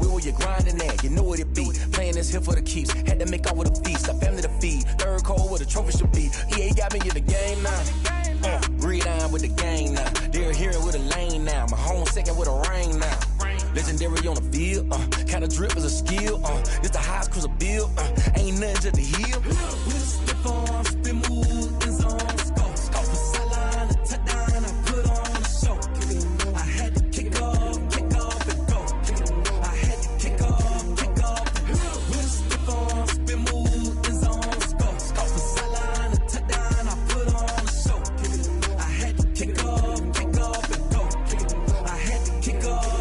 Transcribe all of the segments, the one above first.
where you grinding at? You know what it be. Playing this here for the keeps. Had to make out with a feast. A family to feed. Third cold where the trophy should be. EA got me in the game now. Read on with the game now. They're hearing with a lane now. My home second with a rain now. Legendary on the field. Kind of drip is a skill. It's the highest cruiser bill. Ain't nothing just to heal. With a slip on, spin move, in zone, scope. Scope for sideline, a touchdown, I put on the show. I had to kick off and go. I had to kick off and go. With a slip on, spin move, in zone, scope. Scope for sideline, a touchdown, I put on the show. I had to kick off and go. I had to kick off.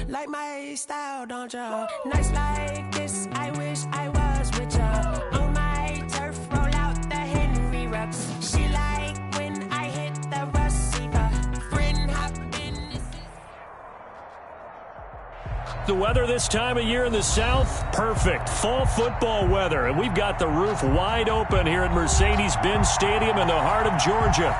Like my style, don't ya? Nights like this, I wish I was with ya. On my turf, roll out the Henry Rux. She like when I hit the receiver. Friend hop in. The weather this time of year in the South, perfect. Fall football weather. And we've got the roof wide open here at Mercedes-Benz Stadium in the heart of Georgia.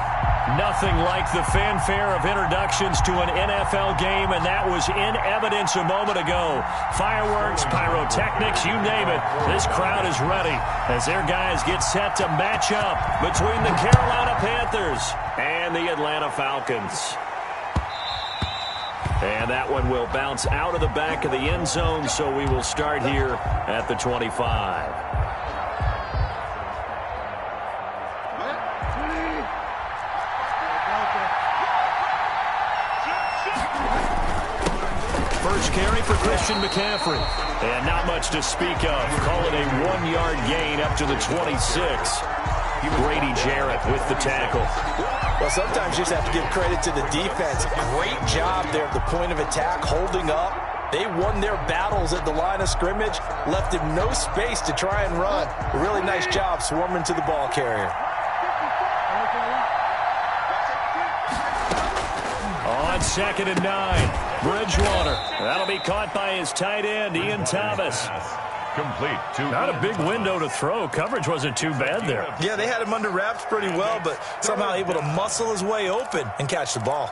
Nothing like the fanfare of introductions to an NFL game, and that was in evidence a moment ago. Fireworks, pyrotechnics, you name it. This crowd is ready as their guys get set to match up between the Carolina Panthers and the Atlanta Falcons. And that one will bounce out of the back of the end zone, so we will start here at the 25. First carry for Christian McCaffrey. And not much to speak of. Call it a 1-yard gain up to the 26. Grady Jarrett with the tackle. Well, sometimes you just have to give credit to the defense. Great job there at the point of attack, holding up. They won their battles at the line of scrimmage, left him no space to try and run. A really nice job swarming to the ball carrier. On 2nd and 9. Bridgewater. That'll be caught by his tight end, Ian Thomas. Complete. Not a big window to throw. Coverage wasn't too bad there. Yeah, they had him under wraps pretty well, but somehow able to muscle his way open and catch the ball.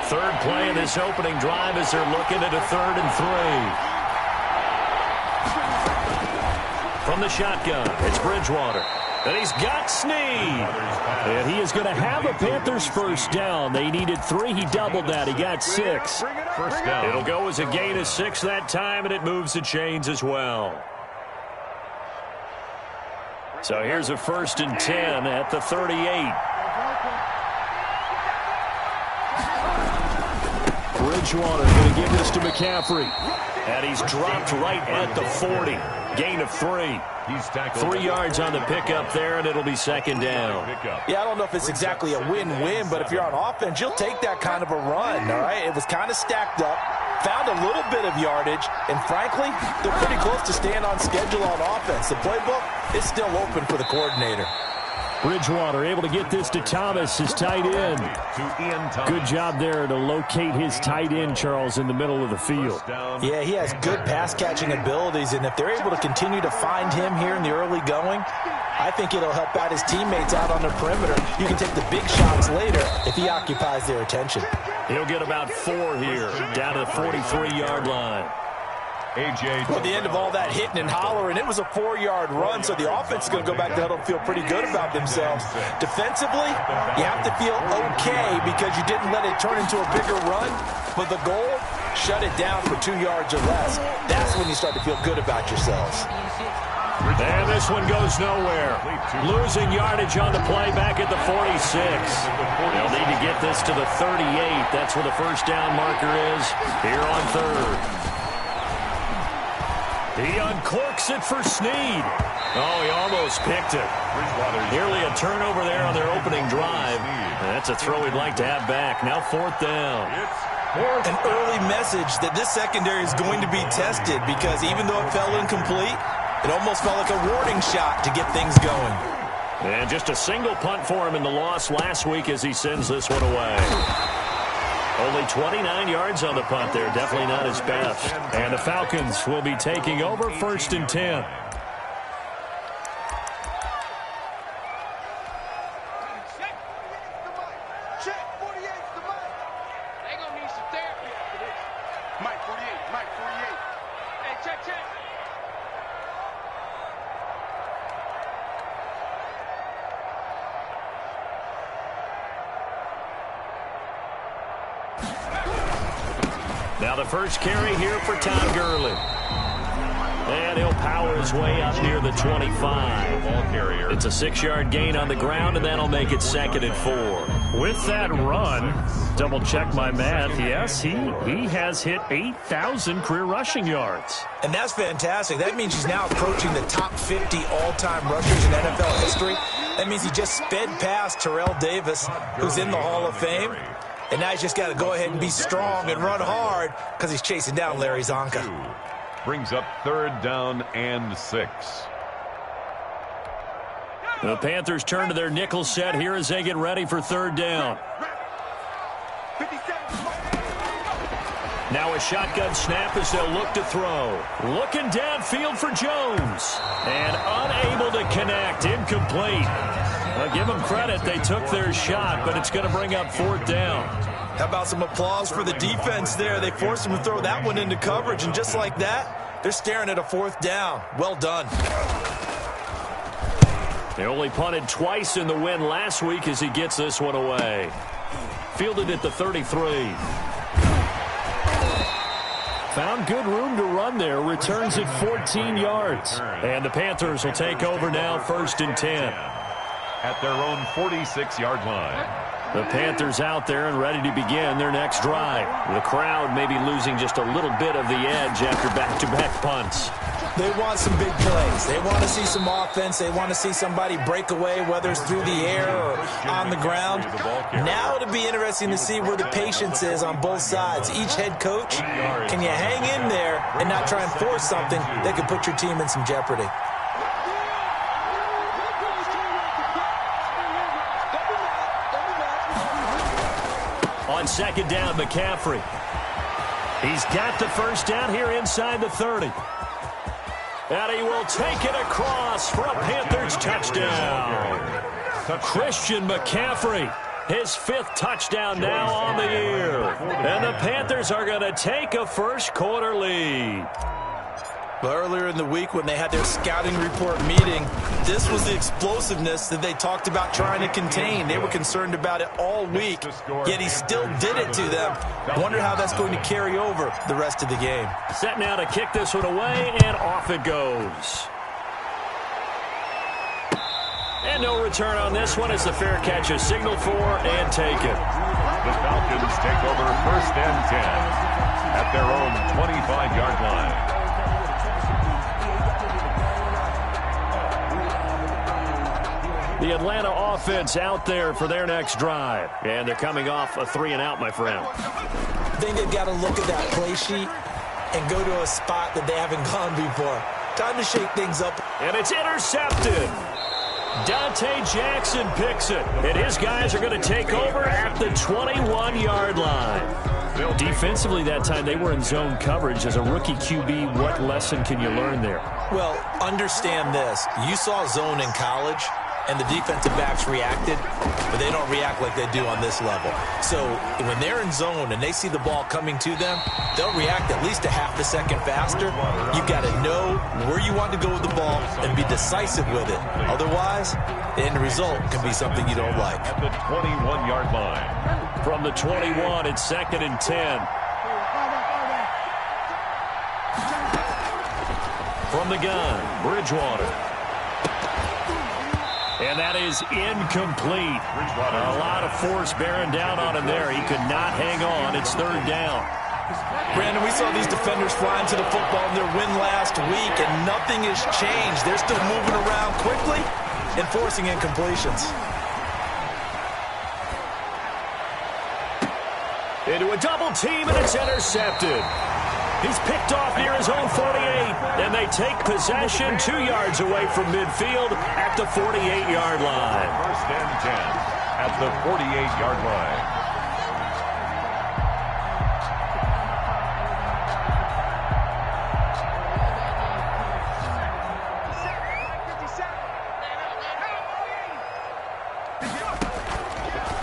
Third play of this opening drive as they're looking at a 3rd and 3. From the shotgun, it's Bridgewater. And he's got Snead. And he is going to have a Panthers first down. They needed 3. He doubled that. He got 6. First down. It'll go as a gain of 6 that time, and it moves the chains as well. So here's a 1st and 10 at the 38. Bridgewater going to give this to McCaffrey. And he's dropped right at the 40. Gain of 3. 3 yards on the pickup there, and it'll be 2nd down. Yeah, I don't know if it's exactly a win-win, but if you're on offense, you'll take that kind of a run, all right? It was kind of stacked up, found a little bit of yardage, and frankly, they're pretty close to staying on schedule on offense. The playbook is still open for the coordinator. Bridgewater able to get this to Thomas, his tight end. Good job there to locate his tight end, Charles, in the middle of the field. Yeah, he has good pass-catching abilities, and if they're able to continue to find him here in the early going, I think it'll help out his teammates out on the perimeter. You can take the big shots later if he occupies their attention. He'll get about 4 here, down to the 43-yard line. At the end of all that hitting and hollering, it was a 4-yard run, so the offense is going to go back to huddle and feel pretty good about themselves. Defensively, you have to feel okay because you didn't let it turn into a bigger run, but the goal, shut it down for 2 yards or less. That's when you start to feel good about yourselves. And this one goes nowhere. Losing yardage on the play back at the 46. They'll need to get this to the 38. That's where the first down marker is here on third. He uncorks it for Snead. Oh, he almost picked it. Nearly a turnover there on their opening drive. That's a throw he'd like to have back. Now 4th down. An early message that this secondary is going to be tested because even though it fell incomplete, it almost felt like a warning shot to get things going. And just a single punt for him in the loss last week as he sends this one away. Only 29 yards on the punt there. Definitely not his best. And the Falcons will be taking over 1st and 10. Now the first carry here for Todd Gurley. And he'll power his way up near the 25. It's a 6-yard gain on the ground, and that'll make it 2nd and 4. With that run, double check my math, yes, he has hit 8,000 career rushing yards. And that's fantastic. That means he's now approaching the top 50 all-time rushers in NFL history. That means he just sped past Terrell Davis, who's in the Hall of Fame. And now he's just got to go ahead and be strong and run hard because he's chasing down Larry Zonka. Brings up 3rd down and 6. The Panthers turn to their nickel set here as they get ready for 3rd down. Now a shotgun snap as they'll look to throw. Looking downfield for Jones. And unable to connect. Incomplete. Well, give them credit. They took their shot, but it's going to bring up 4th down. How about some applause for the defense there? They forced him to throw that one into coverage, and just like that, they're staring at a 4th down. Well done. They only punted twice in the win last week as he gets this one away. Fielded at the 33. Found good room to run there. Returns it 14 yards. And the Panthers will take over now 1st and 10. At their own 46-yard line. The Panthers out there and ready to begin their next drive. The crowd may be losing just a little bit of the edge after back-to-back punts. They want some big plays. They want to see some offense. They want to see somebody break away, whether it's through the air or on the ground. Now it'll be interesting to see where the patience is on both sides. Each head coach, can you hang in there and not try and force something that could put your team in some jeopardy? On 2nd down, McCaffrey. He's got the 1st down here inside the 30. And he will take it across for a Panthers touchdown. Christian McCaffrey, his 5th touchdown now on the year. And the Panthers are going to take a first-quarter lead. But earlier in the week when they had their scouting report meeting, this was the explosiveness that they talked about trying to contain. They were concerned about it all week, yet he still did it to them. Wonder how that's going to carry over the rest of the game. Set now to kick this one away, and off it goes. And no return on this one as the fair catch is signaled for and taken. The Falcons take over 1st and 10 at their own 25-yard line. The Atlanta offense out there for their next drive. And they're coming off a 3-and-out, my friend. I think they've got to look at that play sheet and go to a spot that they haven't gone before. Time to shake things up. And it's intercepted. Dante Jackson picks it, and his guys are going to take over at the 21-yard line. Defensively that time, they were in zone coverage. As a rookie QB, what lesson can you learn there? Well, understand this. You saw zone in college, and the defensive backs reacted, but they don't react like they do on this level. So when they're in zone and they see the ball coming to them, they'll react at least a half a second faster. You've got to know where you want to go with the ball and be decisive with it. Otherwise, the end result can be something you don't like. At the 21-yard line. From the 21, it's 2nd and 10. From the gun, Bridgewater. And that is incomplete. A lot of force bearing down on him there. He could not hang on. It's 3rd down. Brandon, we saw these defenders flying to the football in their win last week, and nothing has changed. They're still moving around quickly and forcing incompletions. Into a double team, and it's intercepted. He's picked off near his own 48, and they take possession 2 yards away from midfield at the 48-yard line. 1st and 10 at the 48-yard line.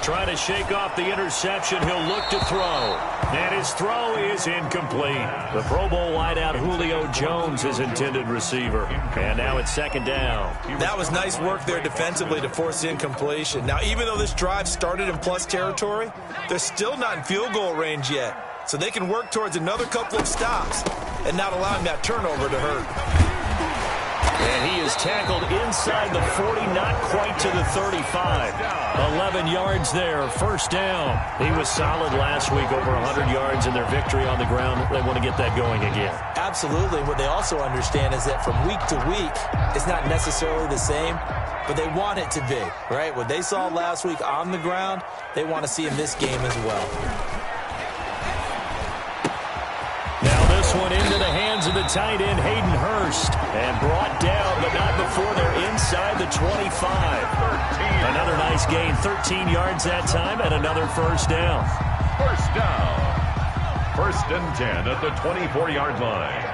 Trying to shake off the interception. He'll look to throw. And his throw is incomplete. The Pro Bowl wideout Julio Jones, his intended receiver. And now it's 2nd down. That was nice work there defensively to force the incompletion. Now, even though this drive started in plus territory, they're still not in field goal range yet. So they can work towards another couple of stops and not allowing that turnover to hurt. And he is tackled inside the 40, not quite to the 35. 11 yards there, 1st down. He was solid last week, over 100 yards in their victory on the ground. They want to get that going again. Absolutely. What they also understand is that from week to week, it's not necessarily the same, but they want it to be, right? What they saw last week on the ground, they want to see in this game as well. Now this one into the hands of the tight end, Hayden Hurst. And brought down, but not before they're inside the 25. Another nice gain, 13 yards that time, and another 1st down. 1st down. 1st and 10 at the 24-yard line.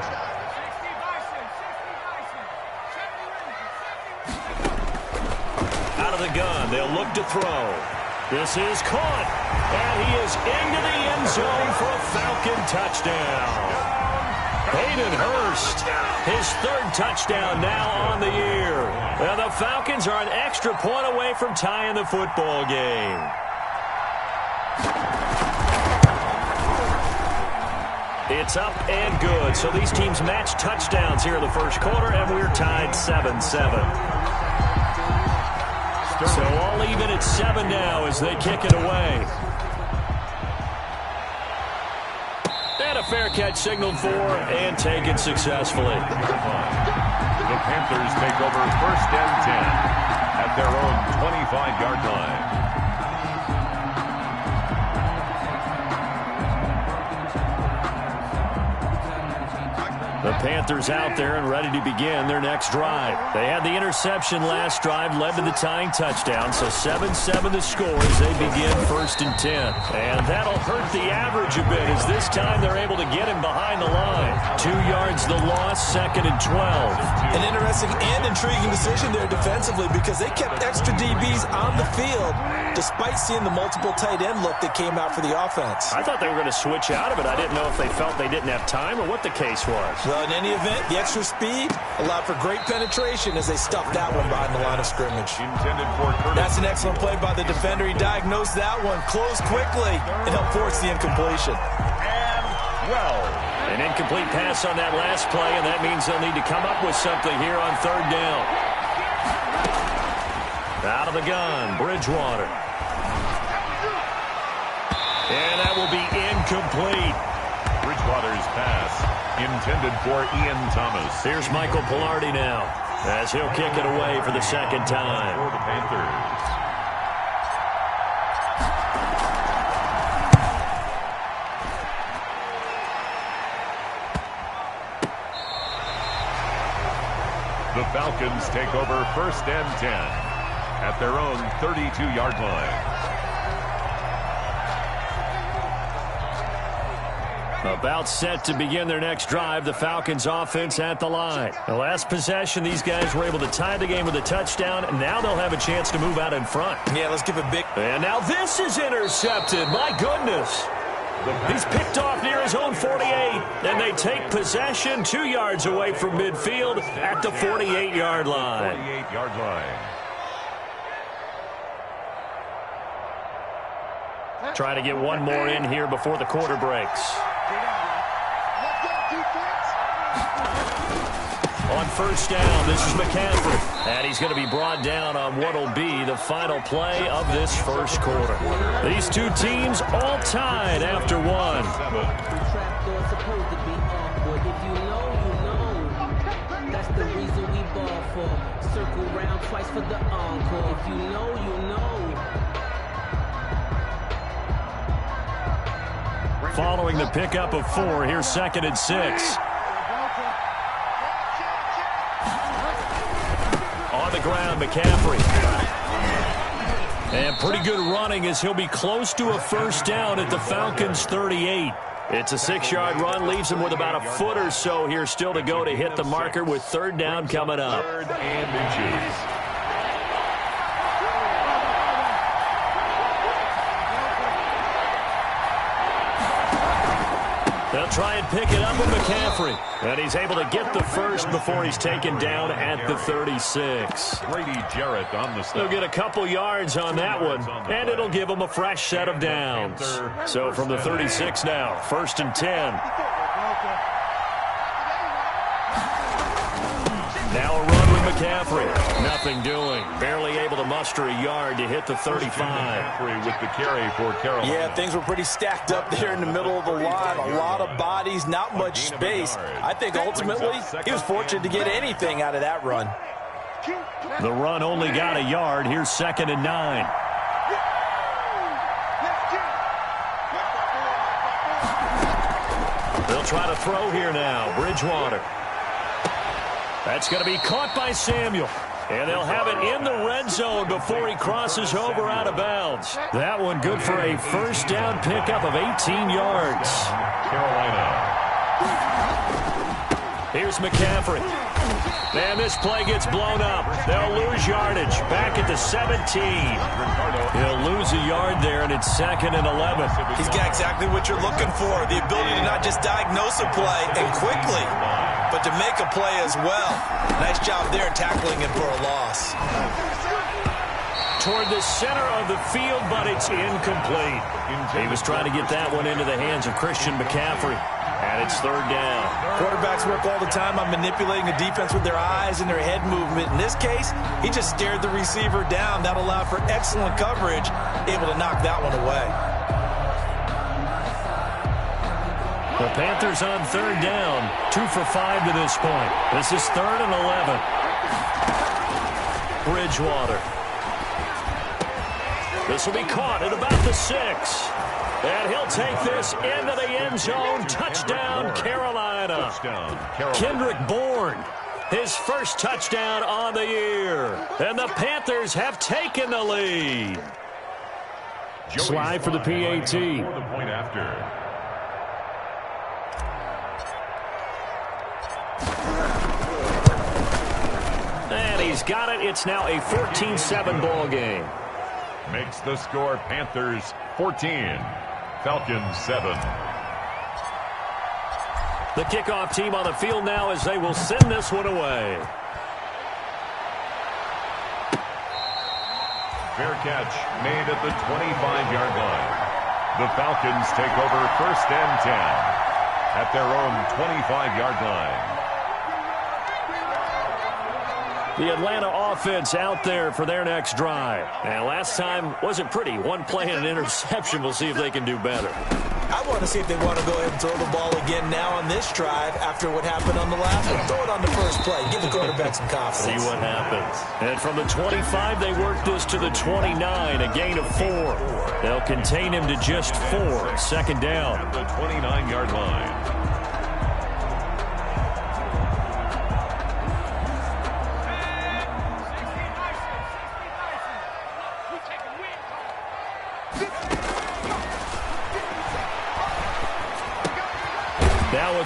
Out of the gun, they'll look to throw. This is caught, and he is into the end zone for a Falcon touchdown. Hayden Hurst, his 3rd touchdown now on the year. Well, the Falcons are an extra point away from tying the football game. It's up and good. So these teams match touchdowns here in the 1st quarter, and we're tied 7-7. So all even at 7 now as they kick it away. And a fair catch signaled for and taken successfully. The Panthers take over 1st and 10 at their own 25-yard line. The Panthers out there and ready to begin their next drive. They had the interception last drive, led to the tying touchdown, so 7-7 the score as they begin 1st and 10. And that'll hurt the average a bit as this time they're able to get him behind the line. 2 yards the loss, 2nd and 12. An interesting and intriguing decision there defensively because they kept extra DBs on the field despite seeing the multiple tight end look that came out for the offense. I thought they were going to switch out of it. I didn't know if they felt they didn't have time or what the case was. Well, in any event, the extra speed allowed for great penetration as they stuffed that one behind the line of scrimmage. That's an excellent play by the defender. He diagnosed that one, closed quickly, and helped force the incompletion. An incomplete pass on that last play, and that means they'll need to come up with something here on 3rd down. Out of the gun, Bridgewater. And that will be incomplete. Bridgewater's pass intended for Ian Thomas. Here's Michael Pilardi now as he'll kick it away for the 2nd time. For the Panthers. The Falcons take over 1st and 10 at their own 32-yard line. About set to begin their next drive, the Falcons offense at the line. The last possession, these guys were able to tie the game with a touchdown, and now they'll have a chance to move out in front. Yeah, let's give a big... And now this is intercepted. My goodness. He's picked off near his own 48, and they take possession 2 yards away from midfield at the 48-yard line. 48-yard line. Trying to get one more in here before the quarter breaks. On first down, this is McCaffrey. And he's going to be brought down on what will be the final play of this first quarter. These two teams all tied after one. That's the reason we ball for. Circle round twice for the encore. If you know, you know. Following the pickup of 4, here's 2nd and 6. On the ground, McCaffrey. And pretty good running as he'll be close to a first down at the Falcons' 38. It's a 6-yard run, leaves him with about a foot or so here still to go to hit the marker with 3rd down coming up. 3rd and inches. They'll try and pick it up with McCaffrey. And he's able to get the first before he's taken down at the 36. Grady Jarrett on the stop. They'll get a couple yards on that one, and it'll give them a fresh set of downs. So from the 36 now, 1st and 10. Now a run with McCaffrey. Nothing doing. Barely able to muster a yard to hit the 35. With the carry for Carolina. Yeah, things were pretty stacked up there in the middle of the line. A lot of bodies, not much space. I think ultimately he was fortunate to get anything out of that run. The run only got a yard. Here's 2nd and 9. They'll try to throw here now. Bridgewater. That's going to be caught by Samuel. And they'll have it in the red zone before he crosses over out of bounds. That one good for a first down pickup of 18 yards. Carolina. Here's McCaffrey. Man, this play gets blown up. They'll lose yardage. Back at the 17. He'll lose a yard there, and it's 2nd and 11. He's got exactly what you're looking for. The ability to not just diagnose a play and quickly, but to make a play as well. Nice job there tackling him for a loss. Toward the center of the field, but it's incomplete. He was trying to get that one into the hands of Christian McCaffrey. And it's 3rd down. Quarterbacks work all the time on manipulating the defense with their eyes and their head movement. In this case, he just stared the receiver down. That allowed for excellent coverage, able to knock that one away. The Panthers on 3rd down, 2 for 5 to this point. This is 3rd and 11. Bridgewater. This will be caught at about the 6. And he'll take this into the end zone. Touchdown, Carolina. Kendrick Bourne, his first touchdown on the year. And the Panthers have taken the lead. Slide for the PAT. For the point after. And he's got it. It's now a 14-7 ball game. Makes the score Panthers 14. Falcons 7. The kickoff team on the field now as they will send this one away. Fair catch made at the 25-yard line. The Falcons take over 1st and 10 at their own 25-yard line. The Atlanta offense out there for their next drive. And last time wasn't pretty. One play and an interception. We'll see if they can do better. I want to see if they want to go ahead and throw the ball again now on this drive after what happened on the last one. Throw it on the first play. Give the quarterback some confidence. See what happens. And from the 25, they work this to the 29, a gain of 4. They'll contain him to just 4. 2nd down. At the 29-yard line.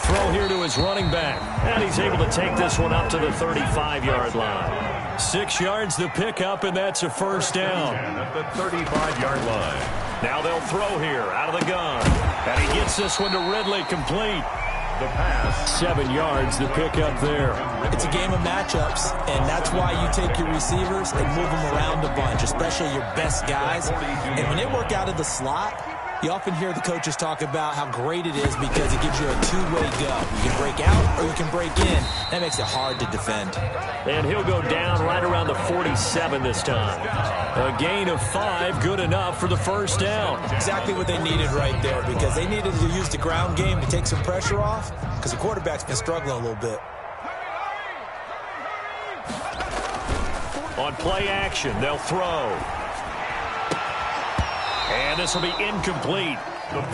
throw here to his running back. And he's able to take this one up to the 35-yard line. 6 yards the pickup, and that's a first down. At the 35-yard line. Now they'll throw here out of the gun. And he gets this one to Ridley, complete. The pass. 7 yards the pickup there. It's a game of matchups, and that's why you take your receivers and move them around a bunch, especially your best guys. And when they work out of the slot, you often hear the coaches talk about how great it is because it gives you a two-way go. You can break out or you can break in. That makes it hard to defend. And he'll go down right around the 47 this time. A gain of 5, good enough for the first down. Exactly what they needed right there because they needed to use the ground game to take some pressure off because the quarterback's been struggling a little bit. On play action, they'll throw. And this will be incomplete.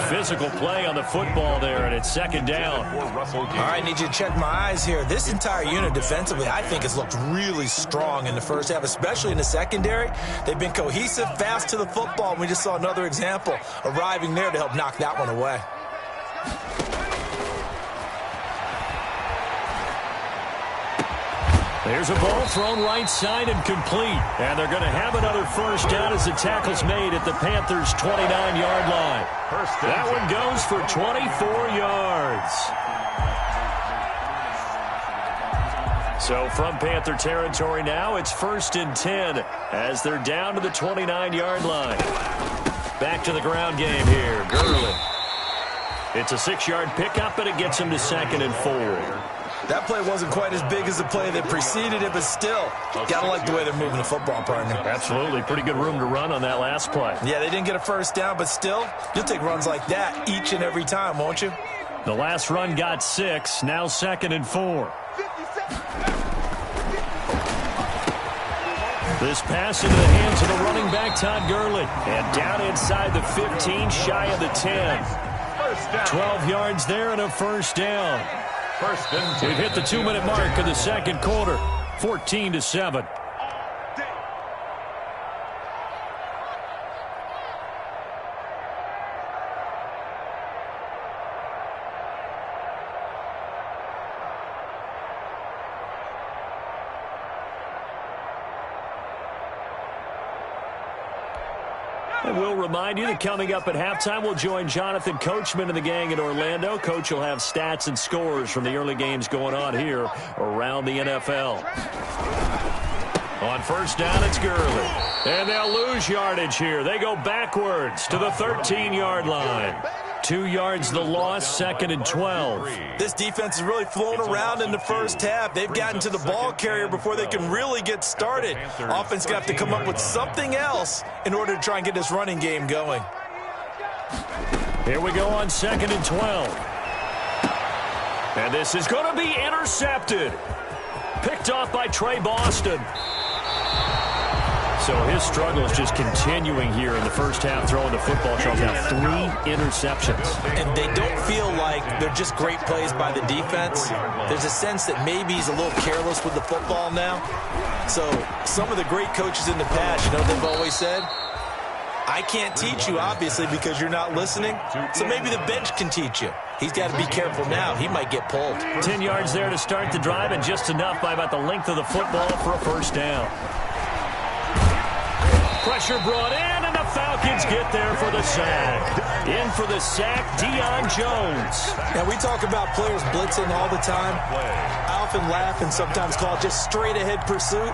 Physical play on the football there, and it's second down. All right, need you to check my eyes here. This entire unit defensively, I think, has looked really strong in the first half, especially in the secondary. They've been cohesive, fast to the football, and we just saw another example arriving there to help knock that one away. There's a ball thrown right side and complete. And they're going to have another first down as the tackle's made at the Panthers' 29-yard line. That one goes for 24 yards. So from Panther territory now, it's 1st and 10 as they're down to the 29-yard line. Back to the ground game here. Gurley. It's a 6-yard pickup, and it gets him to 2nd and 4. That play wasn't quite as big as the play that preceded it, but still, gotta like the way they're moving the football, partner. Absolutely. Pretty good room to run on that last play. Yeah, they didn't get a first down, but still, you'll take runs like that each and every time, won't you? The last run got 6, now 2nd and 4. This pass into the hands of the running back, Todd Gurley. And down inside the 15, shy of the 10. 12 yards there and a first down. We've hit the 2-minute mark of the second quarter, 14-7. And we'll remind you that coming up at halftime, we'll join Jonathan Coachman and the gang in Orlando. Coach will have stats and scores from the early games going on here around the NFL. On first down, it's Gurley. And they'll lose yardage here. They go backwards to the 13-yard line. 2 yards the loss, 2nd and 12. This defense is really flown around in the first half. They've gotten to the ball carrier before they can really get started. Offense going to have to come up with something else in order to try and get this running game going. Here we go on 2nd and 12. And this is going to be intercepted. Picked off by Trey Boston. So his struggle is just continuing here in the first half, throwing the football. Charles now 3 interceptions. And they don't feel like they're just great plays by the defense. There's a sense that maybe he's a little careless with the football now. So some of the great coaches in the past, you know, they've always said, I can't teach you, obviously, because you're not listening. So maybe the bench can teach you. He's got to be careful now. He might get pulled. 10 yards there to start the drive, and just enough by about the length of the football for a first down. Pressure brought in, and the Falcons get there for the sack. In for the sack, Deion Jones. Now, we talk about players blitzing all the time. I often laugh and sometimes call it just straight-ahead pursuit.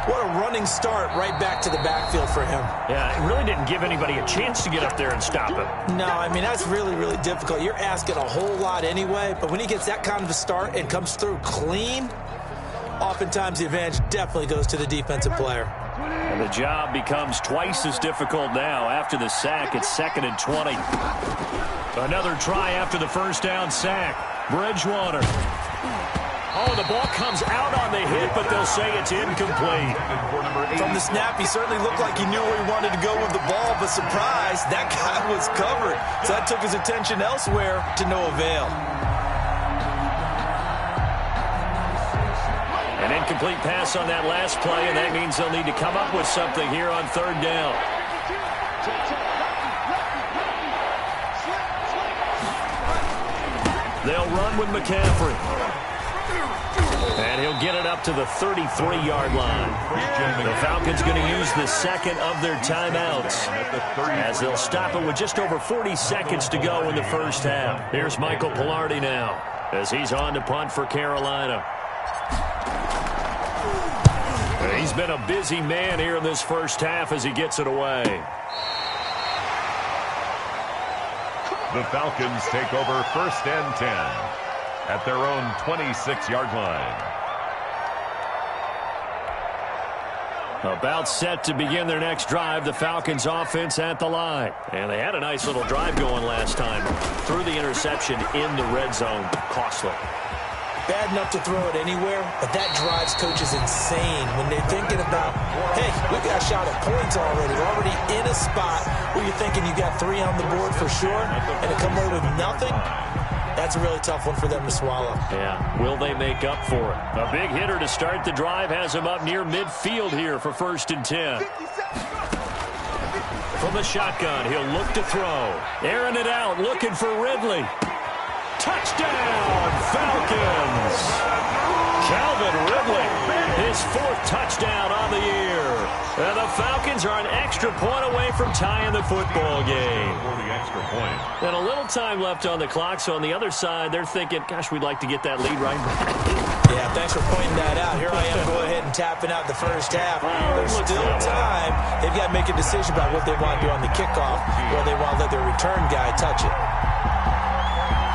What a running start right back to the backfield for him. Yeah, it really didn't give anybody a chance to get up there and stop him. No, I mean, that's really, really difficult. You're asking a whole lot anyway, but when he gets that kind of a start and comes through clean, oftentimes the advantage definitely goes to the defensive player. And the job becomes twice as difficult now. After the sack, it's 2nd and 20. Another try after the first down sack. Bridgewater. Oh, the ball comes out on the hit, but they'll say it's incomplete. From the snap, he certainly looked like he knew where he wanted to go with the ball, but surprise, that guy was covered. So that took his attention elsewhere to no avail. An incomplete pass on that last play, and that means they'll need to come up with something here on third down. They'll run with McCaffrey. And he'll get it up to the 33-yard line. The Falcons going to use the second of their timeouts as they'll stop it with just over 40 seconds to go in the first half. Here's Michael Pilardi now as he's on to punt for Carolina. He's been a busy man here in this first half as he gets it away. The Falcons take over 1st and 10 at their own 26-yard line. About set to begin their next drive, the Falcons offense at the line. And they had a nice little drive going last time. Threw the interception in the red zone. Costly. Bad enough to throw it anywhere, but that drives coaches insane when they're thinking about, hey, we got a shot at points already. We're already in a spot where you're thinking you got 3 on the board for sure, and to come away with nothing, that's a really tough one for them to swallow. Yeah, will they make up for it? A big hitter to start the drive has him up near midfield here for 1st and 10. From the shotgun, he'll look to throw. Airing it out, looking for Ridley. Touchdown, Falcons! Calvin Ridley, his 4th touchdown on the year. And the Falcons are an extra point away from tying the football game. And a little time left on the clock, so on the other side, they're thinking, gosh, we'd like to get that lead right back. Yeah, thanks for pointing that out. Here I am going ahead and tapping out the first half. There's still time. They've got to make a decision about what they want to do on the kickoff, or they want to let their return guy touch it.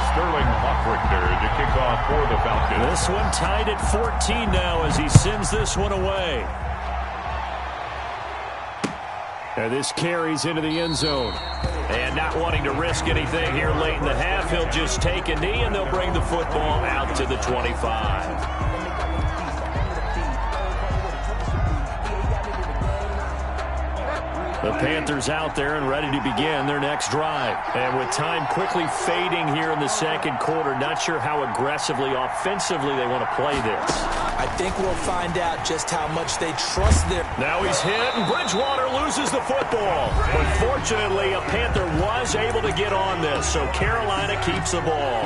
Sterling Hockrichter to kick off for the Falcons. This one tied at 14 now as he sends this one away. And this carries into the end zone. And not wanting to risk anything here late in the half, he'll just take a knee and they'll bring the football out to the 25. The Panthers out there and ready to begin their next drive. And with time quickly fading here in the second quarter, not sure how aggressively, offensively they want to play this. I think we'll find out just how much they trust their... Now he's hit, and Bridgewater loses the football. But fortunately, a Panther was able to get on this, so Carolina keeps the ball.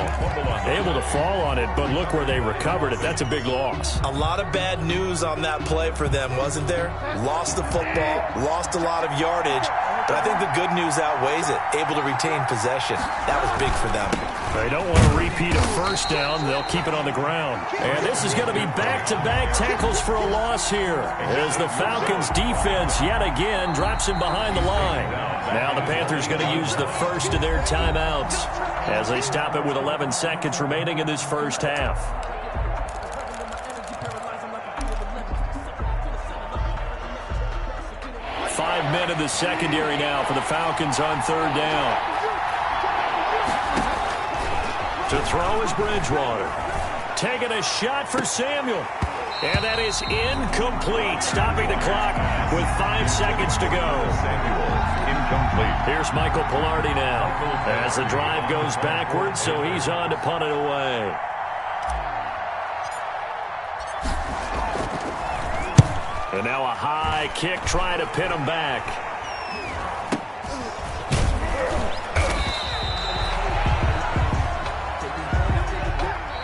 Able to fall on it, but look where they recovered it. That's a big loss. A lot of bad news on that play for them, wasn't there? Lost the football, lost a lot of yardage, but I think the good news outweighs it. Able to retain possession. That was big for them. They don't want to repeat a first down. They'll keep it on the ground. And this is going to be back-to-back tackles for a loss here as the Falcons defense yet again drops him behind the line. Now the Panthers going to use the first of their timeouts as they stop it with 11 seconds remaining in this first half. 5 men in the secondary now for the Falcons on 3rd down. To throw is Bridgewater. Taking a shot for Samuel. And that is incomplete. Stopping the clock with 5 seconds to go. Incomplete. Here's Michael Pilardi now as the drive goes backwards, so he's on to punt it away. And now a high kick trying to pin him back.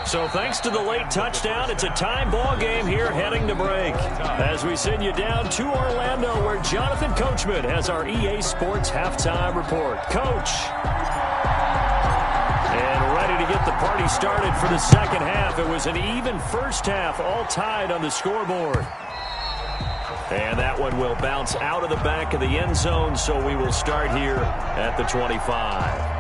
So thanks to the late touchdown, it's a time ball game here heading to break. As we send you down to Orlando where Jonathan Coachman has our EA Sports halftime report. Coach. And ready to get the party started for the second half. It was an even first half, all tied on the scoreboard. And that one will bounce out of the back of the end zone, so we will start here at the 25.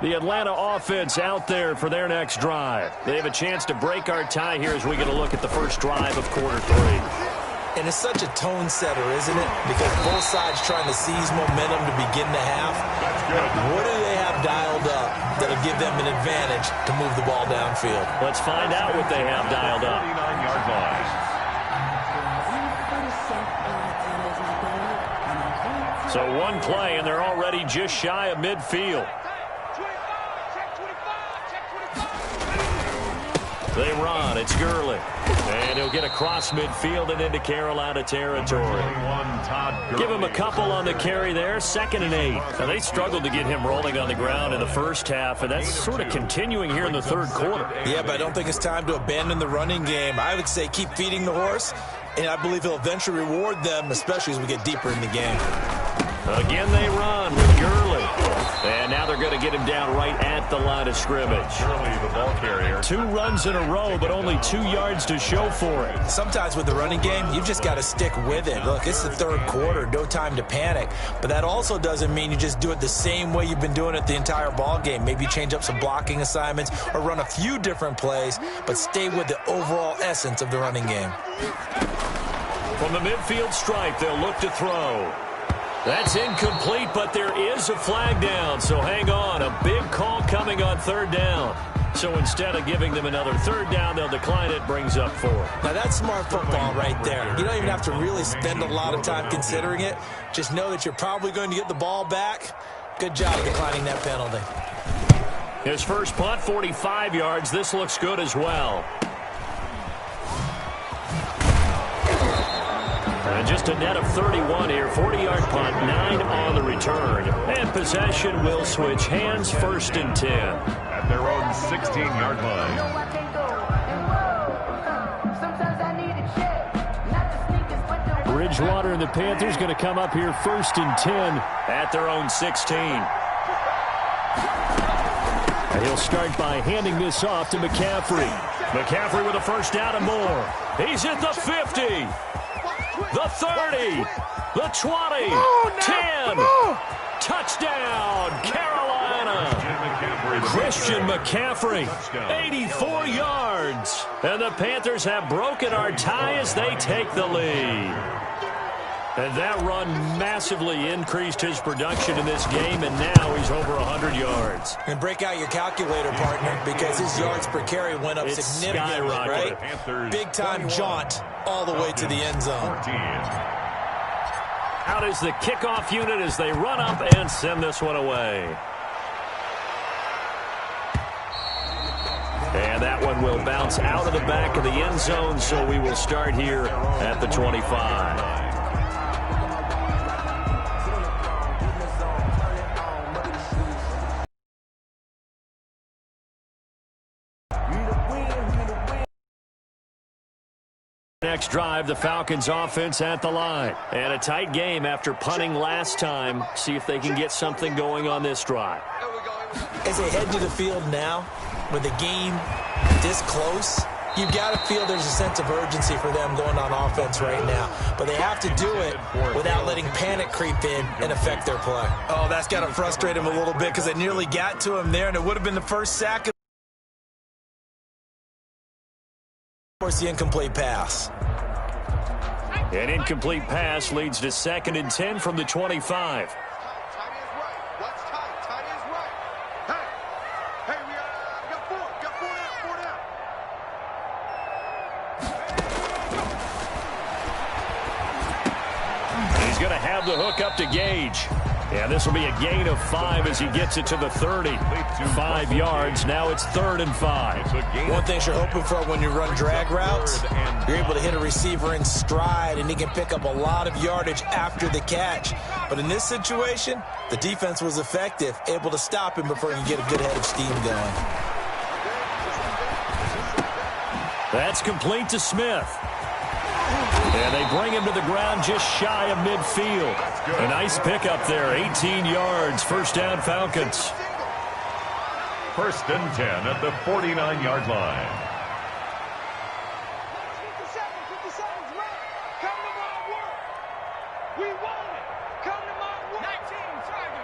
The Atlanta offense out there for their next drive. They have a chance to break our tie here as we get a look at the first drive of quarter 3. And it's such a tone setter, isn't it? Because both sides trying to seize momentum to begin the half. What do they have dialed up that'll give them an advantage to move the ball downfield? Let's find out what they have dialed up. 39-yard line. So one play, and they're already just shy of midfield. They run. It's Gurley. And he'll get across midfield and into Carolina territory. Give him a couple on the carry there. 2nd and 8. Now, they struggled to get him rolling on the ground in the first half, and that's sort of continuing here in the third quarter. Yeah, but I don't think it's time to abandon the running game. I would say keep feeding the horse, and I believe he'll eventually reward them, especially as we get deeper in the game. Again, they run with Gurley. And now they're going to get him down right at the line of scrimmage. Gurley, the ball carrier. 2 runs in a row, but only 2 yards to show for it. Sometimes with the running game, you've just got to stick with it. Look, it's the third quarter, no time to panic. But that also doesn't mean you just do it the same way you've been doing it the entire ball game. Maybe change up some blocking assignments or run a few different plays, but stay with the overall essence of the running game. From the midfield stripe, they'll look to throw. That's incomplete, but there is a flag down, so hang on. A big call coming on 3rd down. So instead of giving them another 3rd down, they'll decline it, brings up 4. Now, that's smart football right there. You don't even have to really spend a lot of time considering it. Just know that you're probably going to get the ball back. Good job declining that penalty. His first punt, 45 yards. This looks good as well. And just a net of 31 here. 40-yard punt, 9 on the return. And possession will switch hands, 1st and 10. At their own 16-yard line. Bridgewater and the Panthers going to come up here 1st and 10 at their own 16. And he'll start by handing this off to McCaffrey. McCaffrey with a 1st down and more. He's at the 50. The 30, the 20, 10, touchdown, Carolina. Christian McCaffrey, 84 yards. And the Panthers have broken our tie as they take the lead. And that run massively increased his production in this game, and now he's over 100 yards. And break out your calculator, partner, because his yards per carry went up significantly, right? Big-time jaunt all the way to the end zone. Out is the kickoff unit as they run up and send this one away. And that one will bounce out of the back of the end zone, so we will start here at the 25. Next drive, the Falcons offense at the line. And a tight game after punting last time. See if they can get something going on this drive. As they head to the field now, with the game this close, you've got to feel there's a sense of urgency for them going on offense right now. But they have to do it without letting panic creep in and affect their play. Oh, that's got to frustrate him a little bit because they nearly got to him there, and it would have been the first sack. Of course, the incomplete pass. An incomplete pass leads to 2nd and 10 from the 25. He's going to have the hook up to Gage. Yeah, this will be a gain of 5 as he gets it to the 30. 5 yards. Now it's 3rd and 5. One thing you're hoping for when you run drag routes, you're able to hit a receiver in stride, and he can pick up a lot of yardage after the catch. But in this situation, the defense was effective, able to stop him before he can get a good head of steam going. That's complete to Smith. And they bring him to the ground just shy of midfield. A nice pickup there, 18 yards, 1st down Falcons. 1st and 10 at the 49-yard line. 50 seconds left. Come to my work. We want it. Come to my work. 19 Tiger.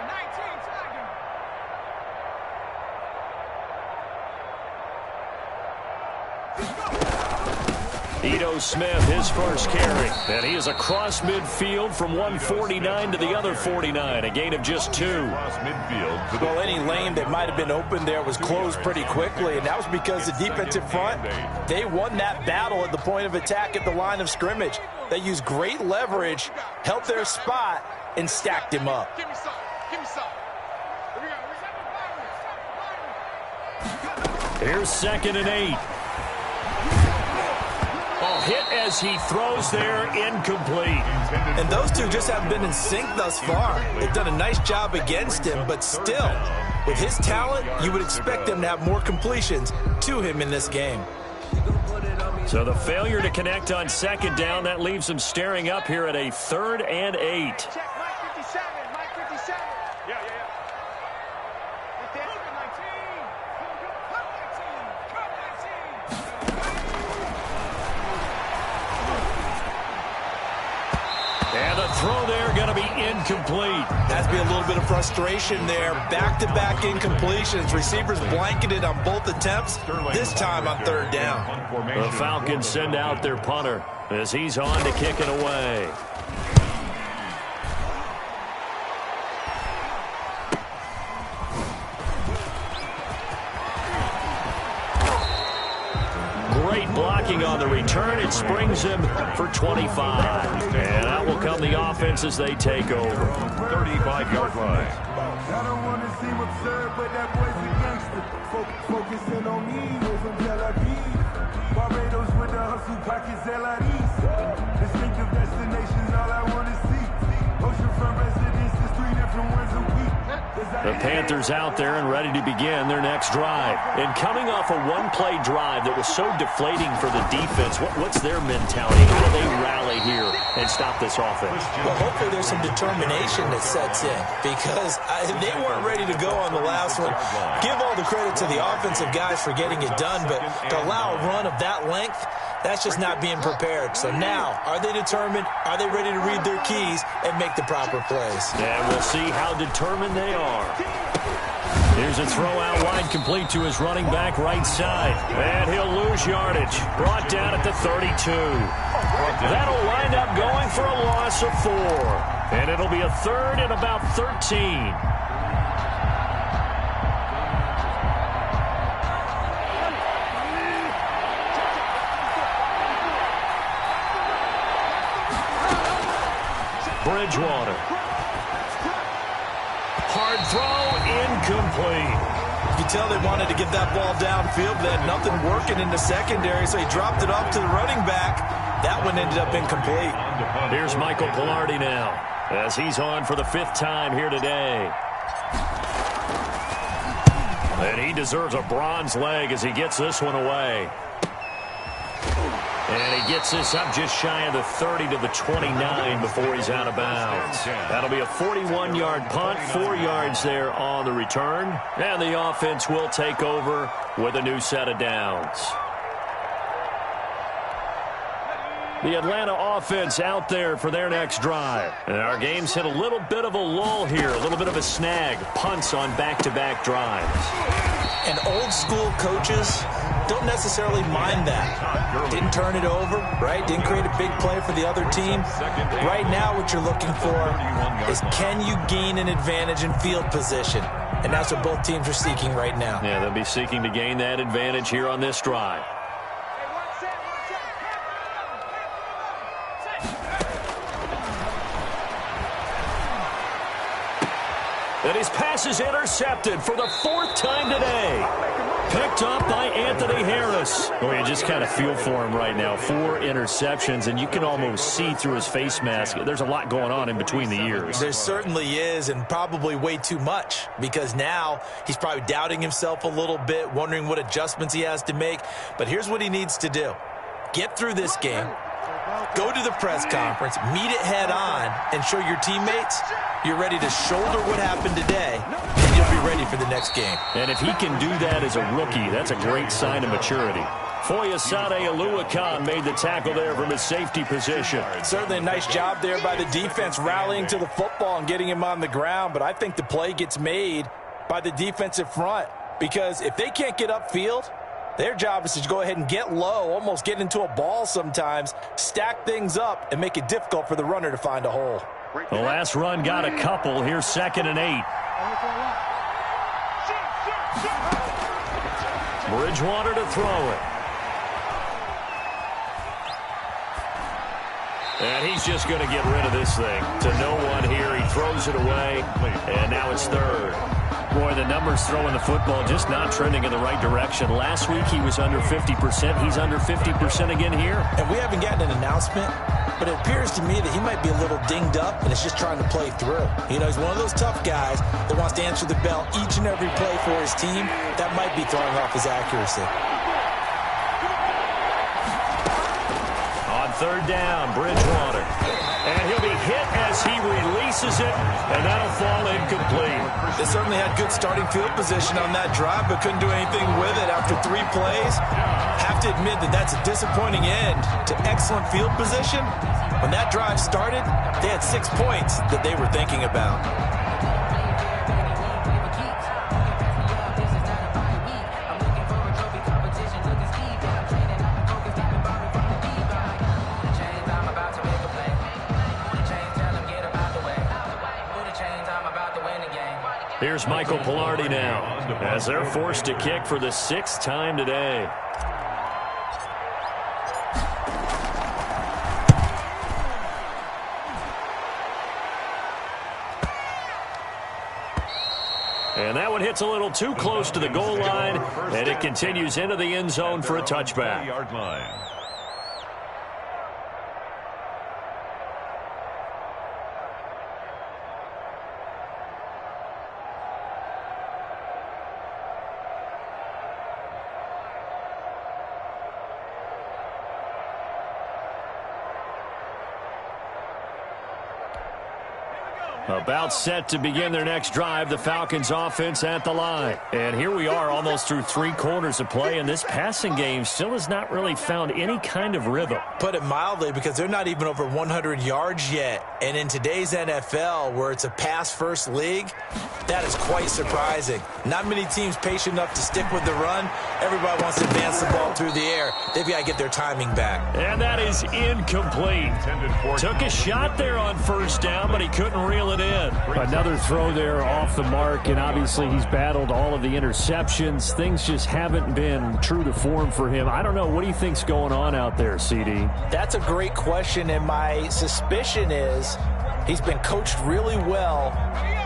Ito Smith, his first carry. And he is across midfield from 149 to the other 49. A gain of just 2. Well, any lane that might have been open there was closed pretty quickly, and that was because the defensive front, they won that battle at the point of attack at the line of scrimmage. They used great leverage, helped their spot, and stacked him up. Give me some. Give me some. Here we go. Here's 2nd and 8. Oh, hit as he throws there, incomplete. And those two just haven't been in sync thus far. They've done a nice job against him, but still, with his talent, you would expect them to have more completions to him in this game. So the failure to connect on 2nd down, that leaves them staring up here at a 3rd and 8. Check Mike 57. Mike 57. Yeah. Right there. Come my team. Come my team. Come my team. And the throw there going to be incomplete. Has to be a little bit of frustration there. Back-to-back incompletions. Receivers blanketed on both attempts, this time on 3rd down. The Falcons send out their punter as he's on to kick it away. Great blocking on the return. It springs him for 25. And out will come the offense as they take over. 35-yard line. I don't want to seem absurd, but that boy's a gangster. Focusing on me with some Tel Aviv. Barbados with the hustle pockets, LIDs. Distinctive destinations, all I want to see. Oceanfront residences, 3 different ones a week. The Panthers out there and ready to begin their next drive. And coming off a one-play drive that was so deflating for the defense, what's their mentality? How do they rally here and stop this offense? Well, hopefully there's some determination that sets in because they weren't ready to go on the last one. Give all the credit to the offensive guys for getting it done, but to allow a run of that length, that's just not being prepared. So now, are they determined? Are they ready to read their keys and make the proper plays? And we'll see how determined they are. Here's a throw out wide, complete to his running back right side. And he'll lose yardage. Brought down at the 32. That'll wind up going for a loss of 4. And it'll be a 3rd and about 13. Bridgewater. Hard throw, incomplete. You can tell they wanted to get that ball downfield. They had nothing working in the secondary, so he dropped it off to the running back. That one ended up incomplete. Here's Michael Pilardi now, as he's on for the 5th time here today. And he deserves a bronze leg as he gets this one away. And he gets this up just shy of the 30 to the 29 before he's out of bounds. That'll be a 41-yard punt, 4 yards there on the return. And the offense will take over with a new set of downs. The Atlanta offense out there for their next drive. And our game's hit a little bit of a lull here, a little bit of a snag. Punts on back-to-back drives. And old-school coaches don't necessarily mind that. Didn't turn it over, right? Didn't create a big play for the other team. Right now what you're looking for is can you gain an advantage in field position? And that's what both teams are seeking right now. Yeah, they'll be seeking to gain that advantage here on this drive. And his pass is intercepted for the 4th time today. Picked up by Anthony Harris. Well, you just kind of feel for him right now. 4 interceptions, and you can almost see through his face mask. There's a lot going on in between the ears. There certainly is, and probably way too much, because now he's probably doubting himself a little bit, wondering what adjustments he has to make. But here's what he needs to do. Get through this game. Go to the press conference, meet it head on, and show your teammates you're ready to shoulder what happened today, and you'll be ready for the next game. And if he can do that as a rookie, that's a great sign of maturity. Foyesade Oluwakan made the tackle there from his safety position. Certainly a nice job there by the defense rallying to the football and getting him on the ground, but I think the play gets made by the defensive front because if they can't get upfield, their job is to go ahead and get low, almost get into a ball sometimes, stack things up, and make it difficult for the runner to find a hole. The last run got a couple. Here's 2nd and 8. Bridgewater to throw it. And he's just going to get rid of this thing. To no one here. He throws it away, and now it's third. Boy, the numbers throwing the football just not trending in the right direction. Last week he was under 50%. He's under 50% again here. And we haven't gotten an announcement, but it appears to me that he might be a little dinged up and is just trying to play through. You know, he's one of those tough guys that wants to answer the bell each and every play for his team. That might be throwing off his accuracy. On third down, Bridgewater. And he'll be hit as he releases it, and that'll fall incomplete. They certainly had good starting field position on that drive, but couldn't do anything with it after 3 plays. Have to admit that that's a disappointing end to excellent field position. When that drive started, they had 6 points that they were thinking about. Here's Michael Pilardi now, as they're forced to kick for the 6th time today. And that one hits a little too close to the goal line, and it continues into the end zone for a touchback. About set to begin their next drive, the Falcons offense at the line. And here we are almost through 3 quarters of play, and this passing game still has not really found any kind of rhythm. Put it mildly, because they're not even over 100 yards yet. And in today's NFL, where it's a pass-first league, that is quite surprising. Not many teams patient enough to stick with the run. Everybody wants to advance the ball through the air. They've got to get their timing back. And that is incomplete. Took a shot there on first down, but he couldn't reel it in. Another throw there off the mark, and obviously he's battled all of the interceptions. Things just haven't been true to form for him. I don't know. What do you think's going on out there, CD? That's a great question, and my suspicion is he's been coached really well